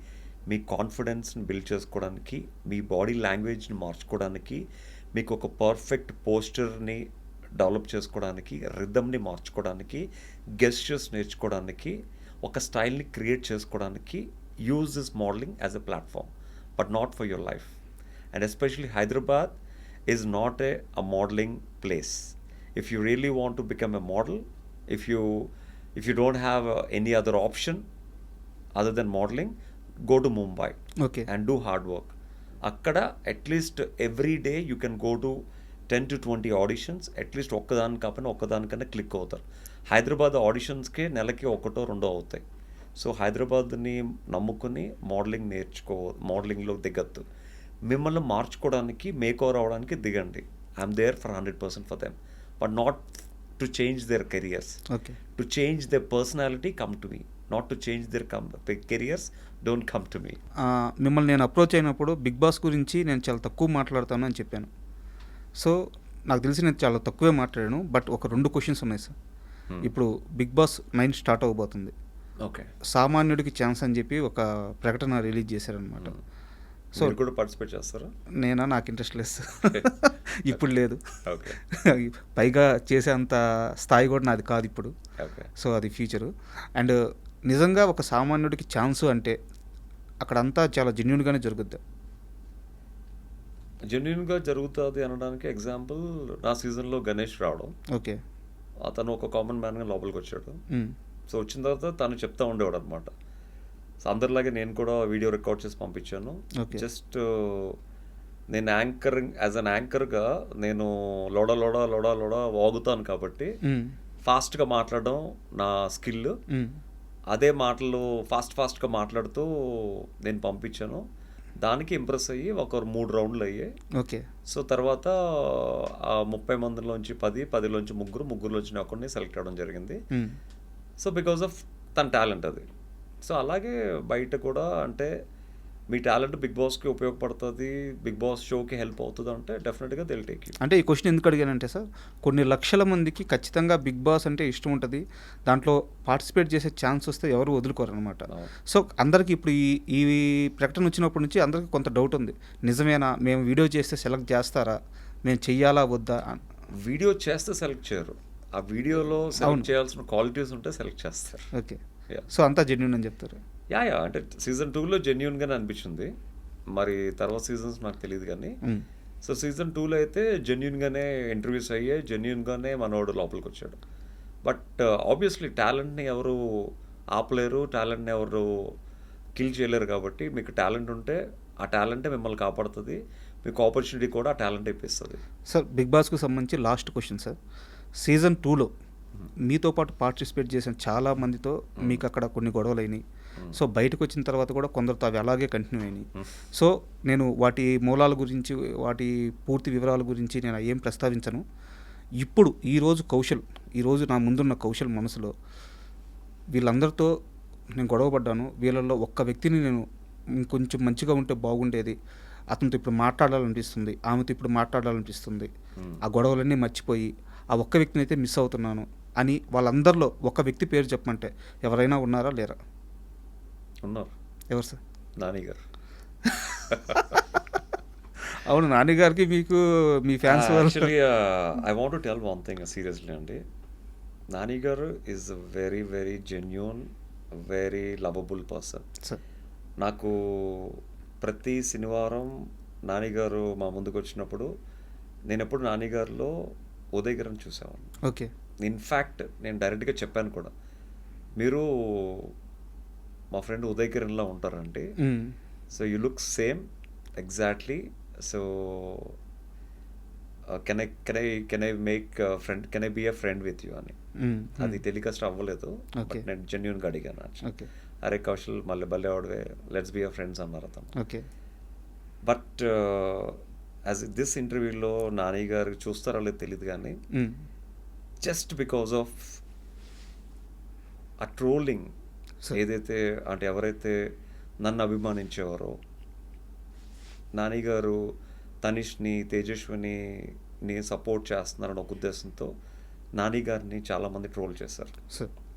మీ కాన్ఫిడెన్స్ని బిల్డ్ చేసుకోవడానికి, మీ బాడీ లాంగ్వేజ్ని మార్చుకోవడానికి, మీకు ఒక పర్ఫెక్ట్ పోస్చర్ని డెవలప్ చేసుకోవడానికి, రిథమ్ని మార్చుకోవడానికి, గెస్చర్స్ నేర్చుకోవడానికి, ఒక స్టైల్ని క్రియేట్ చేసుకోవడానికి use this modelling as a platform, but not for your life. And especially Hyderabad is not a modeling place. If you really want to become a model, if you don't have any other option other than modeling, go to Mumbai. Okay. And do hard work. అక్కడ at least every day you can go to 10 to 20 auditions. At least ఒక్కదానికన్నా click అవుతారు. హైదరాబాద్ ఆడిషన్స్కే నెలకి 1-2 అవుతాయి. So హైదరాబాద్ని నమ్ముకుని మోడలింగ్లో దిగద్దు. మిమ్మల్ని మార్చుకోవడానికి, మేక్ ఓవర్ అవ్వడానికి దిగండి. I'm there for 100% for them, but not to change their careers. Okay. To change their personality, come to me. Not to change their careers, don't come to me. మిమ్మల్ని నేను approach అయినప్పుడు big boss గురించి నేను చాలా తక్కువ మాట్లాడతాను అని చెప్పాను. సో నాకు తెలిసి నేను చాలా తక్కువే మాట్లాడాను. బట్ ఒక 2 క్వశ్చన్స్ ఉన్నాయి సార్. ఇప్పుడు బిగ్ బాస్ 9 స్టార్ట్ అవ్వబోతుంది. ఓకే. సామాన్యుడికి ఛాన్స్ అని చెప్పి ఒక ప్రకటన రిలీజ్ చేశారనమాట. సో కూడా పార్టిసిపేట్ చేస్తారా? నాకు ఇంట్రెస్ట్ లేదు సార్. ఇప్పుడు లేదు. ఓకే. పైగా చేసే అంత స్థాయి కూడా నాది కాదు ఇప్పుడు. ఓకే. సో అది ఫ్యూచరు. అండ్ నిజంగా ఒక సామాన్యుడికి ఛాన్సు అంటే అక్కడంతా చాలా జెన్యున్గానే జరుగుద్ది. జెన్యున్గా జరుగుతుంది అనడానికి ఎగ్జాంపుల్ నా సీజన్లో గణేష్ రావడం. ఓకే. అతను ఒక కామన్ మ్యాన్గా లోపలికి వచ్చాడు. సో వచ్చిన తర్వాత తను చెప్తా ఉండేవాడు అనమాట. సో అందరిలాగే నేను కూడా వీడియో రికార్డ్ చేసి పంపించాను. జస్ట్ నేను యాజ్ అన్ యాంకర్గా నేను లోడా లోడా లోడా లోడా వాగుతాను కాబట్టి ఫాస్ట్గా మాట్లాడడం నా స్కిల్. అదే మాటలు ఫాస్ట్గా మాట్లాడుతూ నేను పంపించాను. దానికి ఇంప్రెస్ అయ్యి ఒక 3 రౌండ్లు అయ్యాయి. ఓకే. సో తర్వాత 30 మందిలోంచి 10లోంచి ముగ్గురులోంచి ఒకరిని సెలెక్ట్ అవ్వడం జరిగింది. సో బికాజ్ ఆఫ్ తన టాలెంట్ అది. సో అలాగే బయట కూడా అంటే మీ టాలెంట్ బిగ్ బాస్కి ఉపయోగపడుతుంది, బిగ్ బాస్ షోకి హెల్ప్ అవుతుంది అంటే డెఫినెట్గా దిల్ టేక్ యూ. అంటే ఈ క్వశ్చన్ ఎందుకు అడిగానంటే సార్, కొన్ని లక్షల మందికి ఖచ్చితంగా బిగ్ బాస్ అంటే ఇష్టం ఉంటుంది. దాంట్లో పార్టిసిపేట్ చేసే ఛాన్స్ వస్తే ఎవరు వదులుకోరు అనమాట. సో అందరికీ ఇప్పుడు ఈ ప్రకటన వచ్చినప్పటి నుంచి అందరికీ కొంత డౌట్ ఉంది. నిజమేనా, మేము వీడియో చేస్తే సెలెక్ట్ చేస్తారా, మేము చెయ్యాలా వద్దా? వీడియో చేస్తే సెలెక్ట్ చేయరు. ఆ వీడియోలో సెలెక్ట్ చేయాల్సిన క్వాలిటీస్ ఉంటే సెలెక్ట్ చేస్తారు. ఓకే. సో అంతా జెన్యూన్ అని చెప్తారు. యా అంటే సీజన్ 2లో జెన్యూన్గానే అనిపించింది. మరి తర్వాత సీజన్స్ నాకు తెలియదు కానీ సో సీజన్ 2లో అయితే జెన్యూన్గానే ఇంటర్వ్యూస్ అయ్యాయి, జెన్యూన్గానే మనోడు లోపలికి వచ్చాడు. బట్ ఆబ్వియస్లీ టాలెంట్ని ఎవరు ఆపలేరు, టాలెంట్ని ఎవరు కిల్ చేయలేరు. కాబట్టి మీకు టాలెంట్ ఉంటే ఆ టాలెంటే మిమ్మల్ని కాపాడుతుంది, మీకు ఆపర్చునిటీ కూడా ఆ టాలెంట్ ఇప్పిస్తుంది. సార్ బిగ్ బాస్కు సంబంధించి లాస్ట్ క్వశ్చన్ సార్, సీజన్ 2లో మీతో పాటు పార్టిసిపేట్ చేసిన చాలా మందితో మీకు అక్కడ కొన్ని గొడవలు అయినాయి. సో బయటకు వచ్చిన తర్వాత కూడా కొందరితో అవి అలాగే కంటిన్యూ అయినాయి. సో నేను వాటి మూలాల గురించి, వాటి పూర్తి వివరాల గురించి నేను ఏం ప్రస్తావించను. ఇప్పుడు ఈరోజు నా ముందున్న కౌశల్ మనసులో వీళ్ళందరితో నేను గొడవపడ్డాను, వీళ్ళల్లో ఒక్క వ్యక్తిని నేను ఇంకొంచెం మంచిగా ఉంటే బాగుండేది, అతనితో ఇప్పుడు మాట్లాడాలనిపిస్తుంది, ఆమెతో ఇప్పుడు మాట్లాడాలనిపిస్తుంది, ఆ గొడవలన్నీ మర్చిపోయి ఆ ఒక్క వ్యక్తిని అయితే మిస్ అవుతున్నాను అని వాళ్ళందరిలో ఒక వ్యక్తి పేరు చెప్పమంటే ఎవరైనా ఉన్నారా లేరా? ఉన్నారు. ఎవరు సార్? నాని గారు. అవును, నాని గారికి మీకు మీ fans actually I want to tell one thing seriously అండి. Nani garu is a very very genuine, very lovable person. Sir నాకు ప్రతి శనివారం నాని గారు మా ముందుకు వచ్చినప్పుడు నేను ఎప్పుడు నాని గారిలో ఉదయ్ గారిని చూసేవాడిని. ఓకే. ఇన్ఫ్యాక్ట్ నేను డైరెక్ట్గా చెప్పాను కూడా, మీరు మా ఫ్రెండ్ ఉదయ్ కిరణ్లా ఉంటారంటే, so you look same exactly. So can I make friend, can I be a friend with you అని. అది టెలికాస్ట్ అవ్వలేదు, బట్ నేను జెన్యున్గా అడిగాను. ఓకే. అరే కౌశల్ మళ్ళీ భలే ఆడవే, లెట్స్ బీ అ ఫ్రెండ్స్ అన్నారు అతను. ఓకే. బట్ యాజ్ దిస్ ఇంటర్వ్యూలో నాని గారు చూస్తారో లేదో తెలియదు కానీ, జస్ట్ బికాస్ ఆఫ్ ఆ ట్రోలింగ్ ఏదైతే అంటే ఎవరైతే నన్ను అభిమానించేవారో, నాని గారు తనిష్ని, తేజస్విని సపోర్ట్ చేస్తున్నారని ఒక ఉద్దేశంతో నాని గారిని చాలామంది ట్రోల్ చేశారు,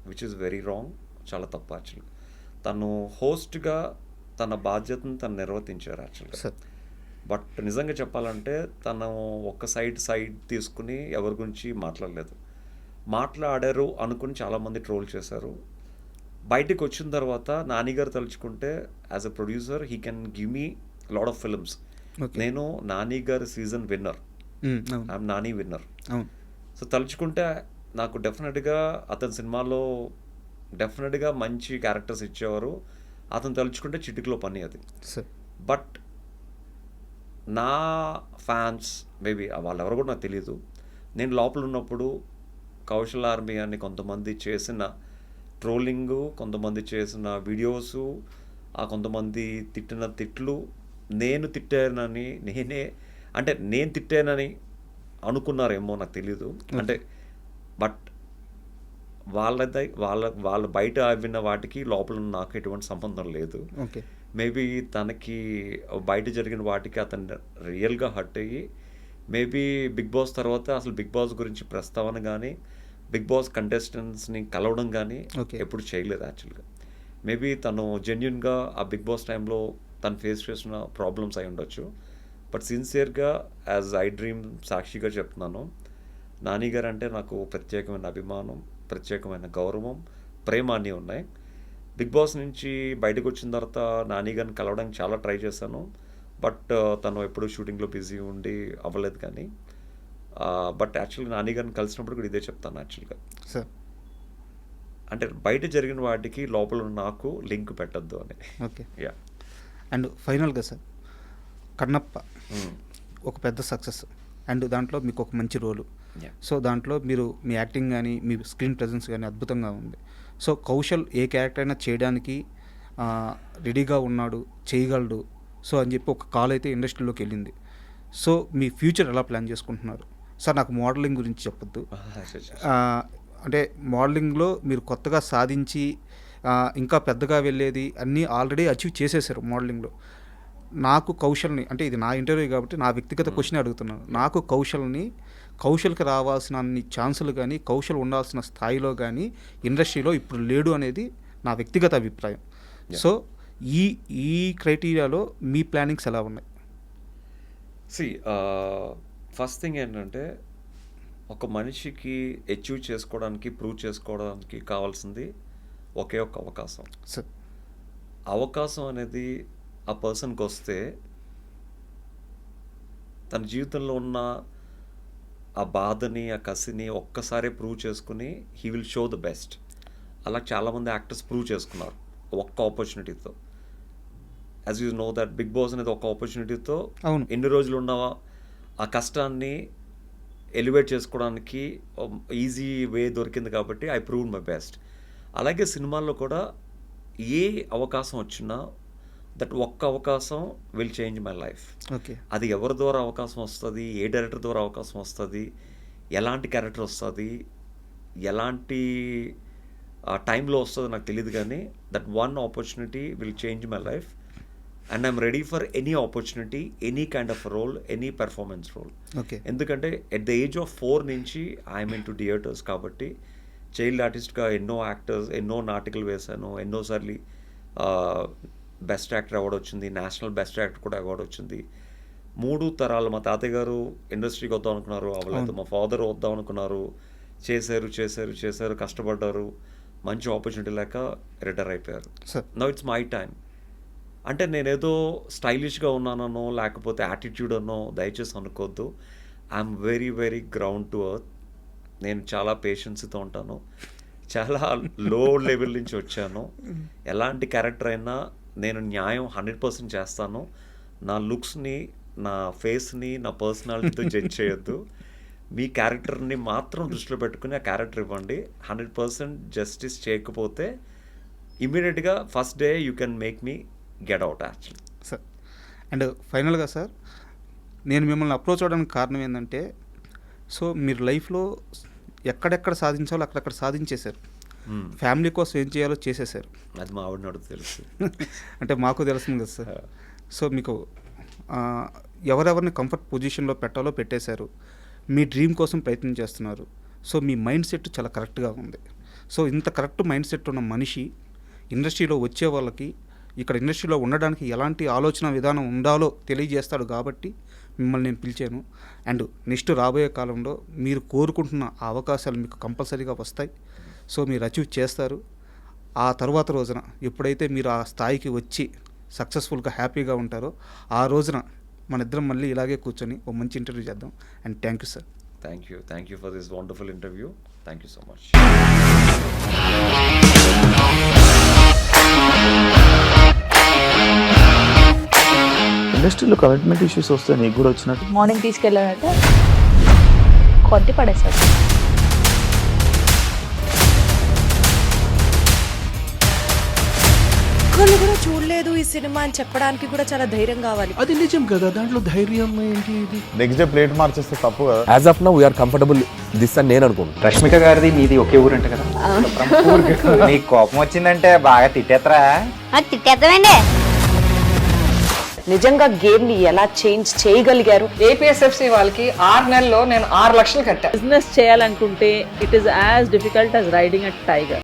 విచ్ ఈస్ వెరీ రాంగ్, చాలా తప్పు. యాక్చువల్గా తను హోస్ట్గా తన బాధ్యతను తను నిర్వర్తించారు యాక్చువల్గా. బట్ నిజంగా చెప్పాలంటే తను ఒక సైడ్ తీసుకుని ఎవరి గురించి మాట్లాడారు అనుకుని చాలామంది ట్రోల్ చేశారు. బయటకు వచ్చిన తర్వాత నాని గారు తలుచుకుంటే as a producer he can give me lot of films. నేను నాని గారి season winner, I'm Nani winner. So తలుచుకుంటే నాకు డెఫినెట్గా అతని సినిమాలో డెఫినెట్గా మంచి క్యారెక్టర్స్ ఇచ్చేవారు. అతను తలుచుకుంటే చిటికలో పని అది. బట్ నా ఫ్యాన్స్ మేబీ వాళ్ళెవరో కూడా నాకు తెలియదు. నేను లోపల ఉన్నప్పుడు కౌశల్ ఆర్మీ అని కొంతమంది చేసిన ట్రోలింగు, కొంతమంది చేసిన వీడియోసు, ఆ కొంతమంది తిట్టిన తిట్లు, నేను తిట్టానని నేను తిట్టానని అనుకున్నారేమో నాకు తెలీదు. అంటే బట్ వాళ్ళ బయట విన్న వాటికి లోపల నాకు ఎటువంటి సంబంధం లేదు. మేబీ తనకి బయట జరిగిన వాటికి అతను రియల్గా హర్ట్ అయ్యి మేబీ బిగ్ బాస్ తర్వాత అసలు బిగ్ బాస్ గురించి ప్రస్తావన కానీ, బిగ్ బాస్ కంటెస్టెంట్స్ని కలవడం కానీ ఎప్పుడు చేయలేదు యాక్చువల్గా. మేబీ తను జెన్యున్గా ఆ బిగ్ బాస్ టైంలో తను ఫేస్ చేసిన ప్రాబ్లమ్స్ అయి ఉండొచ్చు. బట్ సిన్సియర్గా యాజ్ ఐ డ్రీమ్ సాక్షిగా చెప్తున్నాను, నాని గారు అంటే నాకు ప్రత్యేకమైన అభిమానం, ప్రత్యేకమైన గౌరవం, ప్రేమ అన్నీ ఉన్నాయి. బిగ్ బాస్ నుంచి బయటకు వచ్చిన తర్వాత నాని గారిని కలవడానికి చాలా ట్రై చేశాను. బట్ తను ఎప్పుడూ షూటింగ్లో బిజీ ఉండి అవ్వలేదు. కానీ బట్ యాక్చువల్గా నాని గారిని కలిసినప్పుడు కూడా ఇదే చెప్తాను యాక్చువల్గా, అంటే బయట జరిగిన వాటికి లోపల నాకు లింక్ పెట్టద్దు అని. ఓకే. యా. అండ్ ఫైనల్గా సార్, కన్నప్ప ఒక పెద్ద సక్సెస్ అండ్ దాంట్లో మీకు ఒక మంచి రోలు. సో దాంట్లో మీరు మీ యాక్టింగ్ కానీ మీ స్క్రీన్ ప్రెజెన్స్ కానీ అద్భుతంగా ఉంది. సో కౌశల్ ఏ క్యారెక్టర్ అయినా చేయడానికి రెడీగా ఉన్నాడు, చేయగలడు. సో అని చెప్పి ఒక కాల్ అయితే ఇండస్ట్రీలోకి వెళ్ళింది. సో మీ ఫ్యూచర్ ఎలా ప్లాన్ చేసుకుంటున్నారు సార్? నాకు మోడలింగ్ గురించి చెప్పొద్దు, అంటే మోడలింగ్లో మీరు కొత్తగా సాధించి ఇంకా పెద్దగా వెళ్ళేది అన్నీ ఆల్రెడీ అచీవ్ చేసేసారు మోడలింగ్లో. నాకు కౌశల్ని, అంటే ఇది నా ఇంటర్వ్యూ కాబట్టి నా వ్యక్తిగత క్వశ్చన్ అడుగుతున్నాను, నాకు కౌశల్కి రావాల్సిన అన్ని ఛాన్సులు కానీ, కౌశల్ ఉండాల్సిన స్థాయిలో కానీ ఇండస్ట్రీలో ఇప్పుడు లేడు అనేది నా వ్యక్తిగత అభిప్రాయం. సో ఈ క్రైటీరియాలో మీ ప్లానింగ్స్ ఎలా ఉన్నాయి? ఫస్ట్ థింగ్ ఏంటంటే, ఒక మనిషికి అచీవ్ చేసుకోవడానికి, ప్రూవ్ చేసుకోవడానికి కావాల్సింది ఒకే ఒక అవకాశం. అవకాశం అనేది ఆ పర్సన్కి వస్తే తన జీవితంలో ఉన్న ఆ బాధని, ఆ కసిని ఒక్కసారి ప్రూవ్ చేసుకుని he will show the best. అలా చాలామంది యాక్టర్స్ ప్రూవ్ చేసుకున్నారు ఒక్క ఆపర్చునిటీతో. As you know that Bigg Boss అనేది ఒక ఆపర్చునిటీతో ఎన్ని రోజులు ఉన్నావా ఆ కష్టాన్ని ఎలివేట్ చేసుకోవడానికి ఈజీ వే దొరికింది కాబట్టి ఐ ప్రూవ్డ్ మై బెస్ట్. అలాగే సినిమాల్లో కూడా ఏ అవకాశం వచ్చినా దట్ ఒక్క అవకాశం విల్ చేంజ్ మై లైఫ్. అది ఎవరి ద్వారా అవకాశం వస్తుంది, ఏ డైరెక్టర్ ద్వారా అవకాశం వస్తుంది, ఎలాంటి క్యారెక్టర్ వస్తుంది, ఎలాంటి టైంలో వస్తుందో నాకు తెలియదు. కానీ that one opportunity will change my life and I'm ready for any opportunity, any kind of role, any performance role. ఎందుకంటే ఎట్ ద ఏజ్ ఆఫ్ 4 నుంచి ఐఎమ్ ఇన్ టు థియేటర్స్ కాబట్టి చైల్డ్ ఆర్టిస్ట్గా ఎన్నో నాటికలు వేశాను, ఎన్నోసార్లు బెస్ట్ యాక్టర్ అవార్డు వచ్చింది, national best actor కూడా అవార్డు వచ్చింది. 3 తరాలు, మా తాతయ్య గారు ఇండస్ట్రీకి వద్దాం అనుకున్నారు, అవ్వలేదు. మా ఫాదర్ వద్దాం అనుకున్నారు, చేశారు, కష్టపడ్డారు, మంచి ఆపర్చునిటీ లేక రిటైర్ అయిపోయారు. Now it's my time. అంటే నేనేదో స్టైలిష్గా ఉన్నానో లేకపోతే యాటిట్యూడ్ అనో దయచేసి అనుకోవద్దు. I'm very very ground to earth. నేను చాలా పేషెన్స్తో ఉంటాను, చాలా లో లెవెల్ నుంచి వచ్చాను. ఎలాంటి క్యారెక్టర్ అయినా నేను న్యాయం 100% చేస్తాను. నా లుక్స్ని, నా ఫేస్ని, నా పర్సనాలిటీతో జడ్జ్ చేయొద్దు. మీ క్యారెక్టర్ని మాత్రం దృష్టిలో పెట్టుకుని ఆ క్యారెక్టర్ ఇవ్వండి. 100% జస్టిస్ చేయకపోతే ఇమీడియట్గా first day you can make me get out actually. Sir and ఫైనల్గా సార్, నేను మిమ్మల్ని అప్రోచ్ అవ్వడానికి కారణం ఏంటంటే, సో మీరు లైఫ్లో ఎక్కడెక్కడ సాధించాలో అక్కడక్కడ సాధించేశారు. ఫ్యామిలీ కోసం ఏం చేయాలో చేసేసారు. అది మా ఆవిడ నడుపు తెలుసు. అంటే మాకు తెలుస్తుంది కదా సార్. సో మీకు ఎవరెవరిని కంఫర్ట్ పొజిషన్లో పెట్టాలో పెట్టేశారు. మీ డ్రీమ్ కోసం ప్రయత్నం చేస్తున్నారు. సో మీ మైండ్ సెట్ చాలా కరెక్ట్గా ఉంది. సో ఇంత కరెక్ట్ మైండ్ సెట్ ఉన్న మనిషి ఇండస్ట్రీలో వచ్చే వాళ్ళకి, ఇక్కడ ఇండస్ట్రీలో ఉండడానికి ఎలాంటి ఆలోచన విధానం ఉండాలో తెలియజేస్తాడు కాబట్టి మిమ్మల్ని నేను పిలిచాను. అండ్ నెక్స్ట్ రాబోయే కాలంలో మీరు కోరుకుంటున్న ఆ అవకాశాలు మీకు కంపల్సరీగా వస్తాయి. సో మీరు అచీవ్ చేస్తారు. ఆ తర్వాత రోజున ఎప్పుడైతే మీరు ఆ స్థాయికి వచ్చి సక్సెస్ఫుల్గా హ్యాపీగా ఉంటారో ఆ రోజున మన ఇద్దరం మళ్ళీ ఇలాగే కూర్చొని ఓ మంచి ఇంటర్వ్యూ చేద్దాం. And thank you sir. Thank you for this wonderful interview. Thank you so much. ఇండస్ట్రీలో కమిట్మెంట్ ఇష్యూస్ వస్తే నీకు కూడా వచ్చినట్టు? మార్నింగ్ తీసుకెళ్ళానంటే కొట్టి పడేసారు. ఒక్కళ్ళు కూడా చూడలేదు ఈ సినిమా అని చెప్పడానికి కూడా చాలా ధైర్యం కావాలి. అది నిజం కదా, దాంట్లో ధైర్యం ఏంటి? ఇది నెక్స్ట్ డే ప్లేట్ మార్చేస్తే తప్పు కదా. As of now we are comfortable this అని నేను అనుకుంటున్నాను. రష్మిక గారిది మీది ఒకే ఊరు అంట కదా? నీకు కోపం వచ్చిందంటే బాగా తిట్టేత్తరా? తిట్టేద్దామండి. నిజంగా గేమ్ ని ఎలా చేంజ్ చేయగలిగారు? ఏపీఎస్ఎఫ్సి వాళ్ళకి 6 నెలల్లో నేను 6 లక్షలు కట్టా. బిజినెస్ చేయాలనుకుంటే it is as difficult as riding a tiger.